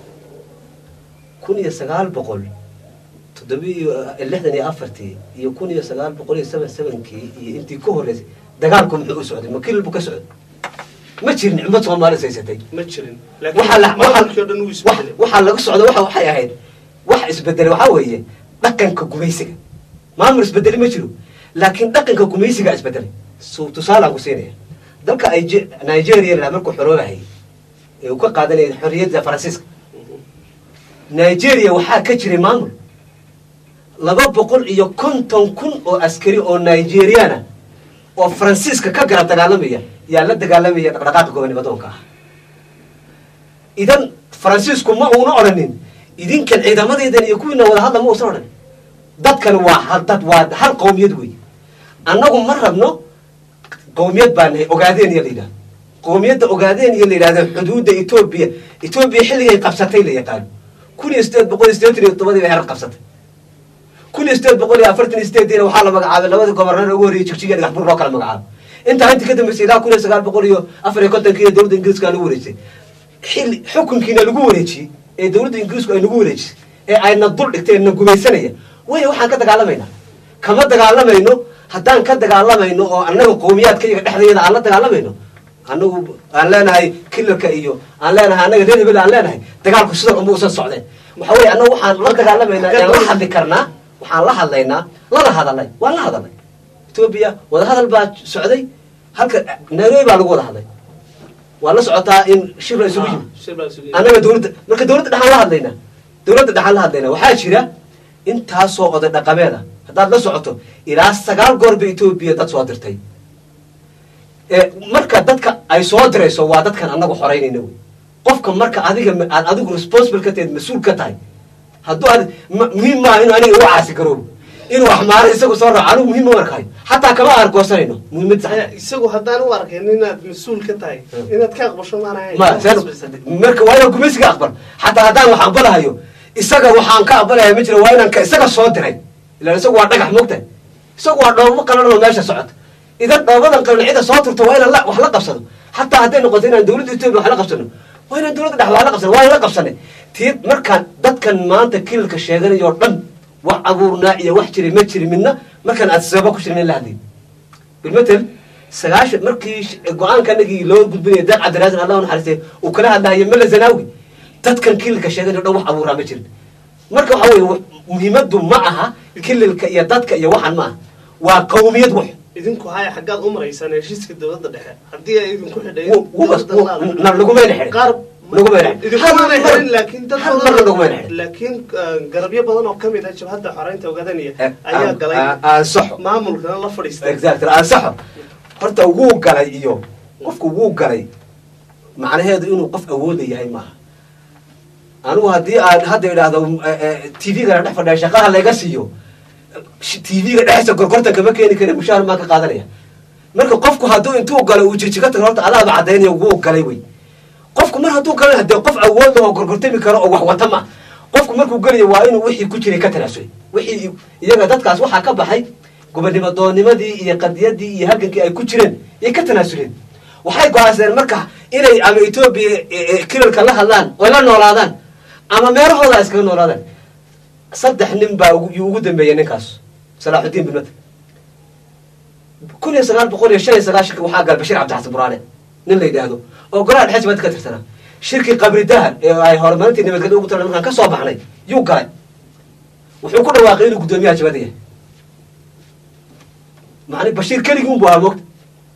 1964 iyo 1977 iyo intii ka horeysay dagaalku muxuu u socday ma kilil buu ka socday ma jirin ummad Soomaali saysatay ma jirin laakiin waxa laga socdo waxay ahayd wax isbedelay waxa weeye dhaqanka gumaysiga maamul isbedelay ma jiro laakiin dhaqanka gumaysiga isbedelay soo tusaale ku siinaya dalka Nigeria markuu xoroobahay ee uu ka qaadanay xorriyadda Faransiiska Nigeria waxaa ka jiray maamul 250,000 oo askari oo Nigeriana oo Faransiiska ka garab dagaalamaya yaa la dagaalamaya dhaqdhaqaaqa gobonnimadoonka ah idan Faransiisku ma uuna oranin idinkan ciidamadeedan iyo kuwiina wada hadla ma uusan oran dadkan waa hal qowmiyad weey annagu ma rabno qowmiyad baan ogaadeen iyo leeyahay qowmiyadda ogaadeen iyo leeyahay xuduudda Itoobiya xilligay qabsatay la yaqaan 1887 bay heer qabsatay 1848 waxaa la magacaabay labada gobornor ugu horeeyay Jigjiga dhagax bur loo kala magacaabay inta inta ka dambeysay 1954 dawladda Ingiriiska lagu wareejiyay xilli xukunkiina lagu wareejiyay ee dawladda Ingiriisku ay nagu wareejisay ee ayna dul dhigteen gumaysanaya way waxaan ka dagaalamayna kama dagaalamayno haddaan ka dagaalamayno oo annaga qowmiyadka iyaga dhexdeeda aan la dagaalamayno annagu aan leenahay kililka iyo aan leenahay annaga reer hebel aan leenahay dagaalku sidan uma uusan socdeen waxa weeye annagu waxaan la dagaalamayna ee la hadli karnaa waxaan la hadlaynaa lana hadalay waan la hadalay Itoobiya wada hadal baa socday halka Nairobi baa lagu wada hadlay waa la socotaa in shir la isugu yimid annaga dawladda marka dawladda dhaxal la hadlayna waxaa jira intaasoo oday dhaqameeda haddaad la socoto ilaa 9 goor bay Itoobiya dad soo dirtay marka dadka ay soo dirayso waa dadkan annagu xoreynayna wey qofka marka adigu responsible ka tahay mas'uul ka tahay hadduu muhiim ma inuu aniga u caasi garoobo inuu axmaaro isagu soo raaco anigu muhiim ma arkayo xataa kama argoosanayno muhiimad sax isagu haddaan u arkayn inaad mas'uul ka tahay inaad ka aqbasho maanahay marka waa inaan gumaysiga aqbal xataa haddaan wax aqbalahayo isaga waxaan ka aqbalaya ma jiro waa inaan isaga soo diray ilaa isagu waa dhagax moogta isagu waa dhoobo qalan oo meesha socota idan dhoobadan qalan cida soo turto waa inaan wax la qabsado xataa hadday noqoto inaan dawladda Itoobiya wax la qabsano waa inaan dawladda dhex wax la qabsano waa la qabsanay tiid markaan dadkan maanta kililka sheeganayo dhan wax abuurnaa iyo wax jiray ma jirin midna markaan aad sabab ku shirin la hadlay bilmatal 9 markii go'aankanagii loo gudbinay dad Cabdiraasaan Allah u naxariistay uu kala hadlaayay Mala Zanaawi dadkan kililka sheeganayo dhan wax abuuraa ma jirin marka waxa weeye muhiimadu ma aha kililka iyo dadka iyo waxan ma waa qowmiyad wax idinku haya xaqaad u maraysan heshiiska dawladda dhexe hadii ay idinku xidhayeen lagu meenahay qaar lagu meenahay laakiin garabyo badan oo kamid ah jabhadda xoreynta ogaadaniya ayaa galay ansaxo maamulkana la fadhiistay exactly ansaxo horta wuu galay iyo qofku wuu galay macnaheedu inuu qof awood yahay maaha anigu haddii aan hadda idhaahdo TV-ga dhex fadhiya shaqaha laga siiyo TV-ga dhexdiisa gorgortan kama keeni karin mushaar ma ka qaadanaya marka qofku hadduu intuu galay uu jijiga tago horta adaaba cadaynaya wuu galay wey qofku mar hadduu galay hadee qof awood oo gorgortami karo oo wax wata ma qofku markuu galayo waa inuu wixii ku jiray ka tanaasulay wixii iyaga dadkaas waxaa ka baxay gobonimo doonimadii iyo qadiyadii iyo halgankii ay ku jireen ay ka tanaasuleen waxay go'aansadeen marka inay ama Ethiopia kilalka la hadlaan oo la noolaadaan ama meerahooda iskaga noolaadaan saddex nin baa ugu dambeeyay ninkaas Salaahuddin bin Mad كل سنة بقول يا شيء سلاشك وحاجة بشير عبد الحسن براني نللي هذا وقرأ الحج ما تكثر سنة شركة قبر الدهر هاي هرمانتي إني بقدر أقول ترى كان كصوب علي يوقع وحكون واقعين قدوميها جبادية معني بشير كل يوم بوامك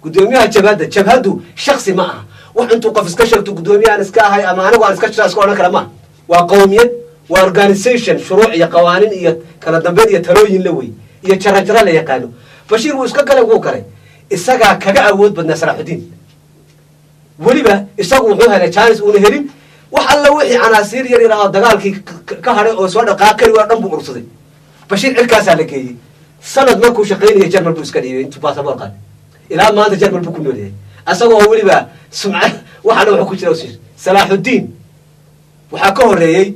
قدوميها جبهده شخصي معها وأنتوا قف سكشرتوا قدوميها نسكاها أما أنا وأنا سكشر أسكون كلامه وقومية وأورجانيزيشن شروع يا قوانين يا كلا دبل يتروين لوي يتشرجر له يقالوا بشير وإسكاكله وقرأ إسكا كجا أود بدنا صلاحدين ولبا إسكا وحوها لتشانس ونهرين وحلا وحي عناصر يري راه دجال كهرة أو سواد قاكر وأدم بقرصدي بشير الكاس على كي سند ماكو شقين يجرب البوسكري أنتوا باسبور قال إلى ما هذا جرب البوكونو ده أسوأ ولبا سمعة وحلا وحكو تروسير صلاح الدين وحكوه الرئي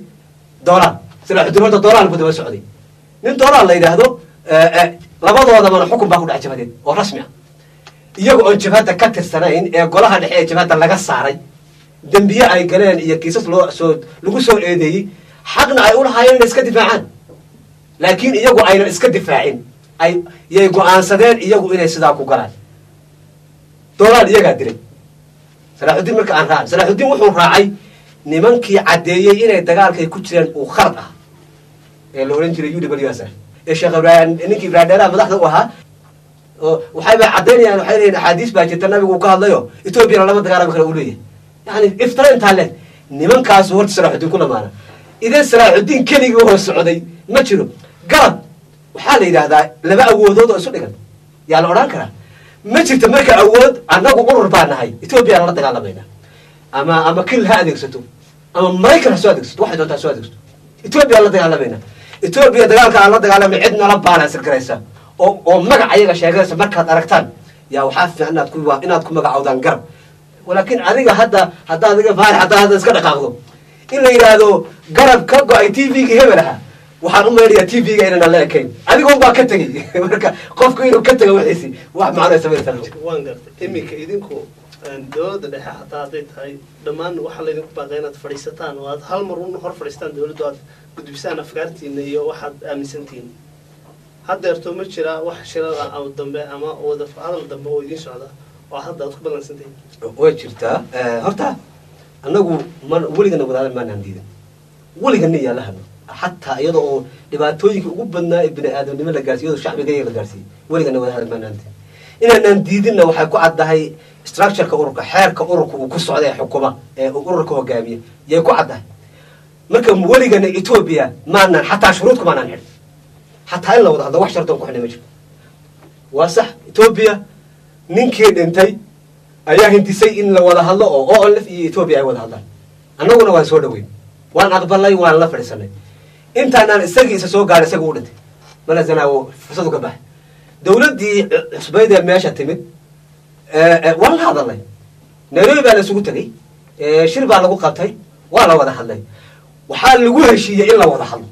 دولار صلاح الدين هذا دولار بدو السعودي من دولار الله يدهدو labadooda mana xukun baa ku dhac jabadeen oo rasmi ah iyagu oo jabada ka tirsaneen ee golaha dhexe ee jabada laga saaray dambiye ay galeen iyo kiisas lagu soo eedeeyay xaqna ay u lahaayeen inay iska difaacaan laakiin iyagu aynan iska difaacin ay go'aansadeen iyagu inay sidaa ku galaan doolar iyagaa diray Salaahuddin marka aan raacay Salaahuddin wuxuu raacay nimankii cadeeyay inay dagaalkay ku jireen uu khalad ah ee la oran jiray UWSR الشيخ إبراهيم إنك إبراهيم لا مدحته وها وحيبة عدني يعني وحيل حديث باجت النبي وقال له إثيوبيا لما تقارب خلولية يعني افترض تعلن نمن كاسور صلاحuddin كل مرة إذا صلاحuddin كني هو السعودي ما تشرب قرب وحال إذا هذا لما أودود أسودك يعني أوران كره ما شفت مرك أود أنا أقول ربنا هاي إثيوبيا لما تقارب بينا أما كل هذا ستو أما ما يكره سوادك ست واحد ولا سوادك ست إثيوبيا لما تقارب بينا إثيوبيا دجالك على دجال من عندنا ربنا سكريسة أو مجا عيجا شجرة مركز أركتان يا وحاف أن تكون إن تكون مجا عودان قرب ولكن هذا هذا فاعل هذا سكر قاعدو إلا إذا هذا قرب كجو أي تي في كهبلها وحنوم يري تي في إننا لا كين هذا يقوم باكتجي مركز قف كيلو كتجي وحسي واحد معنا يسوي ثلج وانقر إمي كيدينكو دولة اللي حتى عطيت هاي دمان وحلا يدك بعدين فريستان وهذا هالمرون هر فريستان دولة دوت قد بيسان أفكارتي إنه يو واحد سنتين هذا يرتمر شراء واحد شراء أو الدنباء أما وده هذا الدنباء ويدين شراء واحد ده تقبل سنتين وجرتا هرتا أنا من ولي أنا بدال ما ننديد ولي النية لها حتى يضعوا لبعتويك وقبلنا ابن آدم نملا جالسي يضع الشعب جاي جالسي ولي أنا بدال ما ننديد إن ننديدنا وحكوا عدا هاي structure كأورك حير كأورك وقصوا عليه حكومة أورك وجامية يكوا عدا مركب وليجنا إثيوبيا معنا حتى شروطكم معنا نحن حتى إلا وضع هذا وحشر تنكو حنا مجد وصح إثيوبيا ننكيد انتي أيها انتي سيء إن لو وضع الله أو ألف إثيوبيا وضع الله أنا قلنا وان سودوين وان أقبل الله وان الله فرسنا انت أنا استجي سسوق على سجولتي ما لازم أو فسدك به دولة دي سبيدة ماشى تمد والله هذا الله نروي على سجوتني شرب على قطعي ولا وضع الله وحال لوجه شيء إلا وضع الله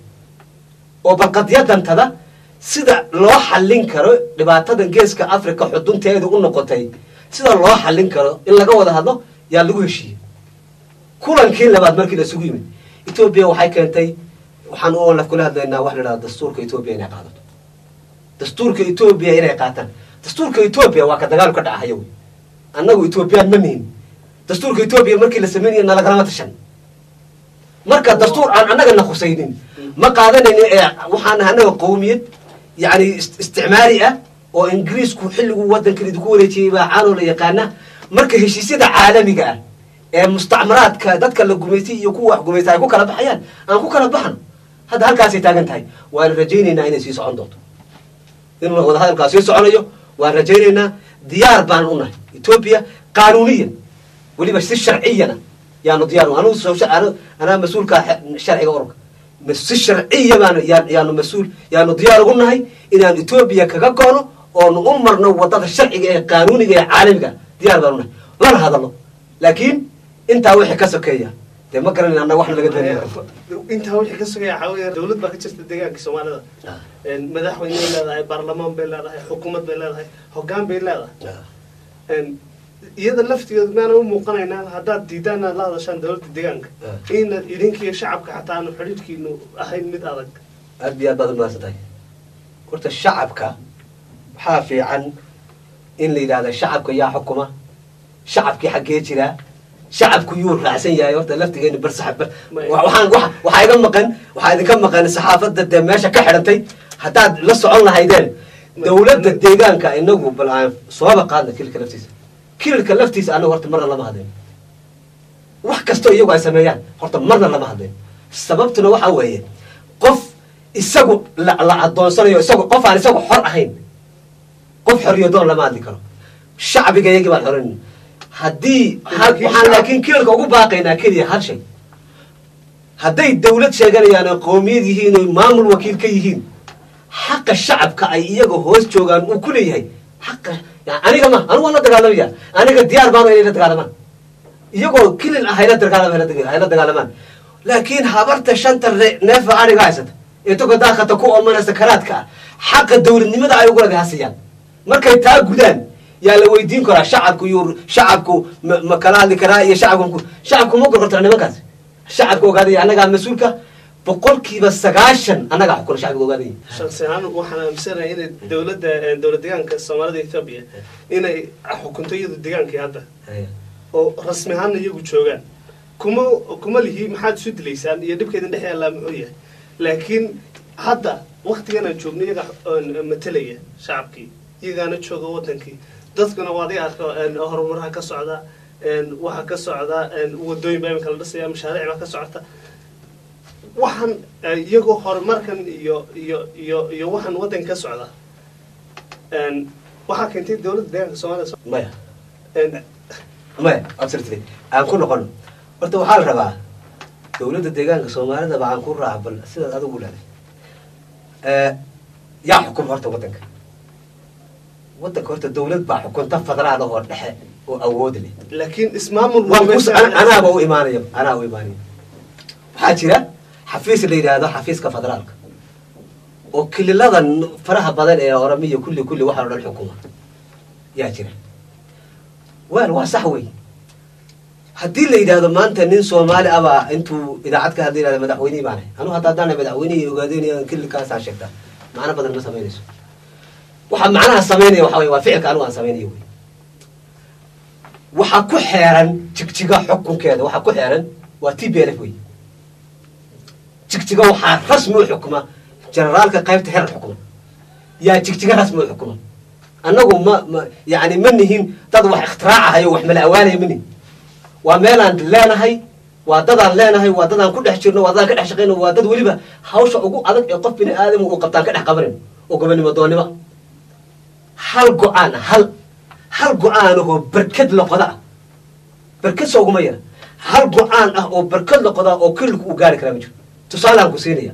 وبقد يدن تذا سيدا الله حلين كرو لبعتها جيس كأفريقيا حدون تيجي يقول نقطتين سيدا الله حلين كرو إلا جو وضع هذا يا لوجه شيء كلن كين لبعد مركز سجوي من إثيوبيا وحي كنتي وحنقول لك كل هذا إن واحد دستور كإثيوبيا إنها قاعدة دستور كإثيوبيا إنها قاعدة دستور كإثيوبيا وكذا قالوا كذا حيوي أنا إثيوبيا منين دستور كإثيوبيا مركز لسميني إن لا كلام تشن مركز دستور أنا قلنا خسينين ما قاعدين وحنا هنا قومية يعني استعمارية وإنجليز كحل وودن كل دكورة شيء عانوا ليقانا مركز شيء سيدا عالمي قال مستعمرات كذات كلا قوميتي يكون قوميتي يكون كلا بحيان أنا كون كلا بحن هذا هالكاسي تاجنتاي والرجيني ناين سيس عندوت إنه هذا الكاسي سيس عنيو والرجيني ديار بانونا إثيوبيا قانونيا واللي بس الشرعية يعني ديار أنا مسؤول كشرعي أوروبا بس الشرعية يعني مسؤول يعني ديار قلنا هاي إن إثيوبيا كجاكونو أو نؤمرنا وضع الشرعي قانوني عالمي ديار قانوني لا هذا الله لكن intaa wixii ka sokeeya dee ma garanayna annaga waxna laga doonaya intaa wixii ka sugaya waxaa weeye dawlad baa ka jirta deegaanka soomaalida madaxweyney leedahay baarlamaan bay leedahay xukuumad bay leedahay hoggaan bay leedahay iyada laftigeedu maana u muuqanaynaa haddaad diidaan inaad la hadashaan dawladda deegaanka inaad idinkiiyo shacabka xataa aanu xidhiidhkiinu ahayn mid adag aad iyo aad baad umahadsan tahay horta shacabka waxaa fiican in la yidhahda shacabka yaa xukuma shacabkii xaggee jiraa shacabku yuu raacsan yahay horta laftigeenu waxaa iga maqan waxaa idinka maqan saxaafadda dee meesha ka xidhantay haddaad la socon lahaydeen dawladda deegaanka inagu bal aan sooba qaadna kililka laftiisa anagu horta marna lama hadleen wax kastoo iyagu ay sameeyaan horta marna lama hadleen sababtuna waxaa weeye qof isagu la adoonsanayo isagu qof aan isagu xor ahayn qof xorriyadoon lama hadli karo shacbiga iyagii baan xoran haddii waxaan laakiin kililka ugu baaqaynaa keliya hal shay hadday dawlad sheeganayaan oo qowmiyad yihiin oo maamul wakiil ka yihiin xaqa shacabka ay iyaga hoos joogaan uu ku leeyahay xaqa aniga ma anigu waan la dagaalamaya aniga diyaar baanu inay la dagaalamaan iyagoo kilil ah hayla dagaalamaan laakiin habarta shanta neefa aniga haysata ee toga daaqata ku oomana sakaraadka ah xaqa dawladnimada ay ugu lagahasiyaan markay taa gudaan yaa la weydiin karaa shacabku ma kala hadli karaa iyo shacabku ma gorgortana nimankaas shacabka ogaadaya annagaa mas-uulka 90% annagaa xukuna shacabka ogaadaya shakhsi ahaan waxaan aaminsanahay inay dawlad deegaanka soomaalida Ethiopia inay xukunto iyadu deegaankii hadda oo rasmi ahaan iyagu joogaan kuma lihi maxaad isu dilaysaan iyo dhibkeedin dhex yaallaa muxuu yahay laakiin hadda waqtigan aan joogno iyaga matalaya shacabkii iyagaana jooga wadankii dadkuna waa adiga arko horumarha ka socda waxa ka socda wadooyin baa imika la dhisaya mashaariic baa ka socota waxaan iyagoo horumarkan iyo waxaan wadanka ka socda waxaa keentay dawladda deegaanka soomaalida maya absolutely aan ku noqono horta waxaa la rabaa dawladda deegaanka soomaalida ba aan ku raaca bal sidaad adigu leedahay yaa xukuma horta wadanka horta dawlad baa xukunta federaal oo dhexe oo awood leh laakiin ismaamul anaaba u imaanaya waxaa jira xafiis la yidhaahdo xafiiska federaalka oo kililada faraha badan ee oramiya kulli waxaa o dhan xukuma yaa jira waa sax wey haddii la yidhaahdo maanta nin soomaali abaa intuu idaacad ka hadla yihahda madaxweynihii baanay anugu hadda haddaan madaxweynihii ogaadeenaya kililkaasaa sheegtaa macno badan ma samaynayso waxaa macnaha samaynaya waxa wey waa ficilka anigu aan samaynayo wey waxaa ku xeeran jigjiga xukunkeeda waxaa ku xeeran waa TPLF wey jigjiga waxaa rasmi u xukuma generaalka qaybta herar xukuma yaa jigjiga rasmi u xukuma annagu yani ma nihin dad wax ikhtiraacahaya wax mala awaanaya ma nihin waa meelaan leenahay waa dadaan leenahay waa dadaan ku dhex jirno waa dadaan ka dhex shaqayno waa dad weliba hawsha ugu adag ee qof bini aadam uu qabtaan ka dhex qabanin oo gobonimo doonnimo hal go-aan oo barkad la qoda barkad sooguma yara hal go-aan ah oo barkad la qoda oo kililku uu gaari karaa ma jiro tusaalaan ku siinaya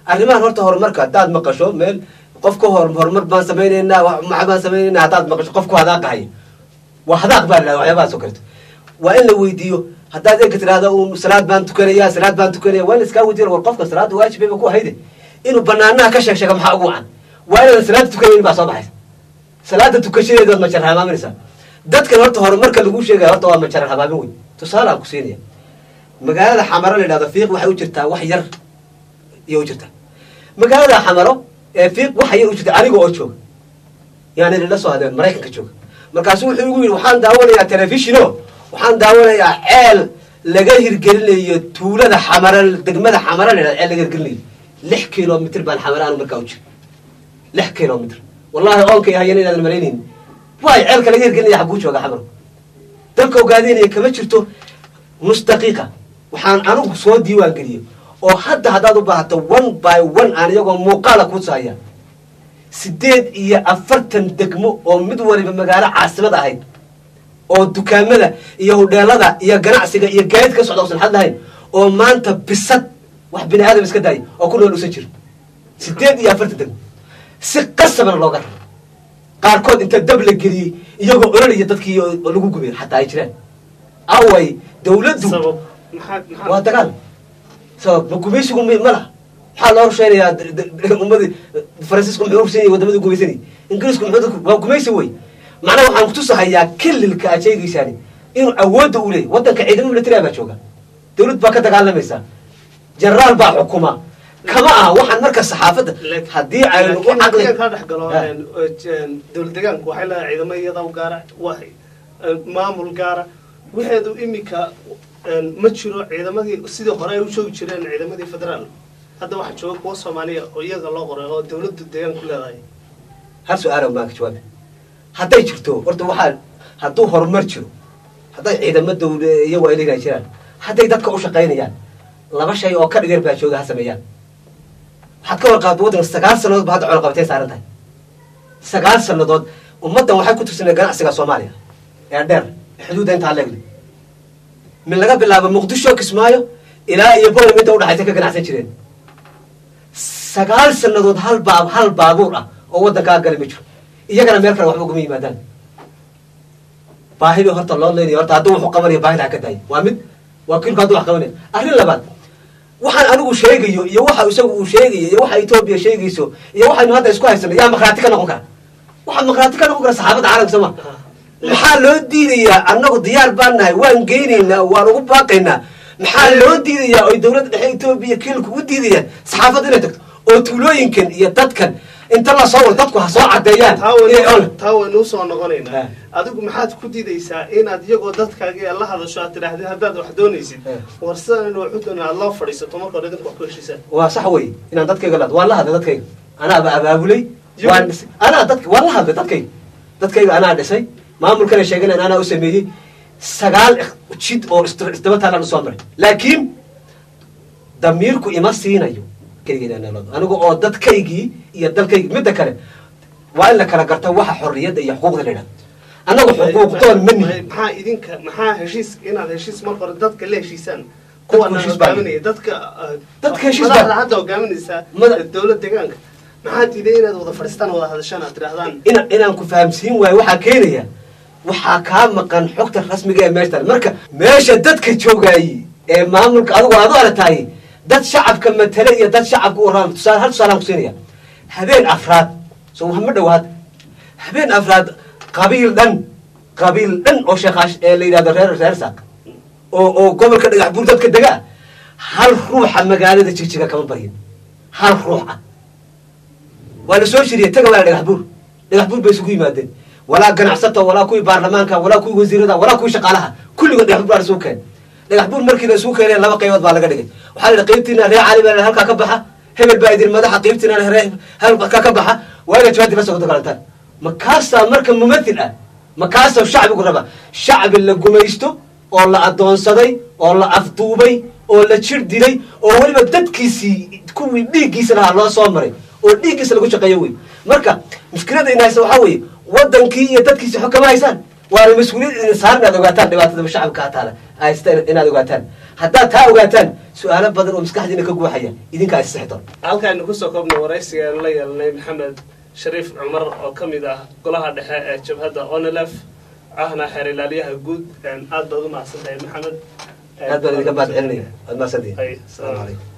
arrimahan horta horumarka haddaad maqasho meel qofka horumar baan samaynaynaa maxa baan samaynaynaa haddaad maqasho qofku hadaaqahayo waa hadaaq baa la waxyaabahaas oo kaleto waa in la weydiiyo haddaad eega tidhahda salaad baan tukanaya waa in iskaa weydiin war qofka salaadda waajibeyba ku ahayde inuu banaanaha ka sheega maxaa ugu wacan waa inaadan salaada tukanayn baa soo baxaysa salaada tukashadeedaad majar habaaminaysaa dadkan horta horumarka lagu sheegaya horta waa majarar habaamin wey tusaalaan ku siinaya magaalada xamaro la yidhahdo fiiq waxay u jirtaa wax yar iyo u jirtaa magaalada xamaro ee fiiq waxa yar u jirta aniga oo jooga yani lala soo hadeen maraykanka jooga markaasu wuxuu igu yidhi waxaan daawanayaa telefishino waxaan daawanayaa ceel laga hirgelinayo tuulada xamaro degmada xamaro la yidhahdo ceel laga hirgelinayo 6 kilomitr baan xamaro aanu markaa u jiro 6 kilomitr wallahi oonkay hayana inaadan malaynayn waay ceelka laga hirgelinaya xaguu jooga xamaro dalka ogaadeenaya kama jirto nus daqiiqa waxaan anigu soo diiwaan geliyo oo haddaad u baahato 1 by 1 aan iyagoo muuqaala ku saaya 48 degmo oo mid waliba magaalo caasimad ahayd oo dukaamada iyo hudheelada iyo ganacsiga iyo gaadiid ka socda usan xad lahayn oo maanta bisad wax bini aadam iska daay oo ku nool usan jiro 48 degmo si qasabana looga raro qaarkood inta dab la geliyey iyagoo ololaya dadkii lagu gubay xataa ay jiraan away dawladdu sabab waa dagaal sabab ma gumaysigu ma laha maxaa loo sheegayaa ummadii faransiisku muxuu ursanayay wadamada gumaysanay ingiriisku muxuu waa gumaysi wey macnaha waxaan ku tusahayaa kililka aad sheegaysaani inuu awoodda u leeyahy waddanka ciidamo military baa jooga dawlad baa ka dagaalamaysa jenaraal baa xukuma kama aha waxaan marka saxaafadda haddii aynu u caqli ka dhex galo dawlad deegaanku waxay leedahay ciidamo iyada u gaara maamul gaara waxeedu imika ma jiro ciidamadii sidii hore ay u joogi jireen ciidamadii federaal hadda waxa jooga kuwa Soomaaliya oo iyaga loo qoray oo dawladda deegaanku leedahay hal su'aal oo maaka jawaab hadday jirto horta waxa hadduu horumar jiro hadday ciidamo dawladda iyagu ay leeyahay jiraan hadday dadka u shaqaynayaan laba shay oo ka dhigar baa jooga ha sameeyaan waxaad ka warqaabto waddanka 9 sanadood baa hadda col qabatay saaran tahay 9 sanadood ummaddan waxay ku tirsanay ganacsiga Soomaaliya ee dheer xuduudda inta leegli min laga bilaabo Muqdisho Kismaayo ilaa iyo Boole inta u dhaxaysa ka ganacsan jireen 9 sanadood hal baabuur ah oo waddanka galay ma jiro iyagana meel kale waxba kuma yimaadaan baahida horta loo leeyahay horta hadduu wuxuu qabanaya baahida ka daay waa mid waa kiilka hadduu wax qabanaya arrin labaad waxaan anigu sheegayo iyo waxa isagu uu sheegayo iyo waxa Itoobiya sheegayso iyo waxaynu hadda isku haysanay yaa maqraati ka noqon kara waxa maqraati ka noqon kara saxaabada caalamka sama maxaa loo diidayaa annagu diyaar baan nahay waan geynaynaa waan ugu baaqaynaa maxaa loo diidayaa oo dawladda dhexe Itoobiya kiilku u diidayaan saxaafada inay tagto oo tuulooyinkan iyo dadkan inta la soo wada dadku ha soo cadeeyaan taa waynu soo noqonaynaa adigu maxaad ku diidaysaa inaad iyagoo dadkaaga la hadasho aad tidhaahdid haddaad wax doonaysid warsan inuu xuduna aad loo fadhiisato marka hore dadku wax ku heshiisaan waa sax wey inaan dadkayga la waan la hadlay dadkayga anaa abaabulay waan la hadlay dadkayga anaa dhisay maamulkana sheeganay anaa u sameeyey 9 jid oo isdaba taalan soo maray laakiin damiirku ima siinayo anigu oo dadkaygii iyo dalkaygi midda kale waa in la kala garto waxa xorriyadda iyo xuquuqda leedahay anagu xuquuqdoon maxaa heshiis inaad heshiis marka hore dadka la heshiisaan kuwana hogaaminaya dadka heshiis baa hadda hogaaminaysa dawlad deegaanka maxaa diiday inaad wada fadhiistaan wada hadashaan aad tidhaahdaan inaan ku fahamsiin waayo waxaa keenaya waxaa kaa maqan xogta rasmiga ee meesha marka meesha dadka joogayay ee maamulka adigu aad u aragtaay dad shacabka matala iyo dad shacabka u raam tusaale ku siinaya habeen afraad soo ma dhawaad habeen afraad qabiil dhan oo sheekhash ee la yiraahdo reer saaq oo gobolka dhagax buur dadka degaa hal ruuxa magaalada Jigjiga kama baryin hal ruuxa wala soo shiriyay taga wala dhagax buur bay isugu yimaadeen wala ganacsato wala kuwi baarlamaanka wala kuwi wasiirada wala kuwi shaqaalaha kulligood dhagax buur soo keen dhagax buur markii la soo keenay laba qaybood baa laga dhigay waxa la qaybtiina reer cali baa halka ka baxa hebel baa idin madaxa qaybtiina reer halka ka baxa waa jawaadi bas ugu dagaalantaan makaasa marka mumathil ah makaasa shacbigu raba shacbi la gumaysto oo la adoonsaday oo la afduubay oo la jir dilay oo waliba dadkiisii kuwii dhiigiisa lahaa loo soo maray oo dhiigiisa lagu shaqeeyo wey marka mushkilada inaysa waxa weeye wadankii iyo dadkiisa xukuma haysaan waana mas'uuliyad in saarnaad ogaataan dhibaatada shacabka taala haystaan inaad ogaataan haddaad taa ogaataan su'aalo badan oo maskaxdiina ka guuxaya idinka ay saxdo halkaan ku soo koobnay waraysiga la yeelnay Maxamed Shariif Cumar oo kamid ah golaha dhexe ee jabhadda ONLF ahna xeer ilaaliyaha guud aad baad u mahadsantahay Maxamed aad baad idinka baad celinaya aad mahadsantahay. Assalaamu calaykum.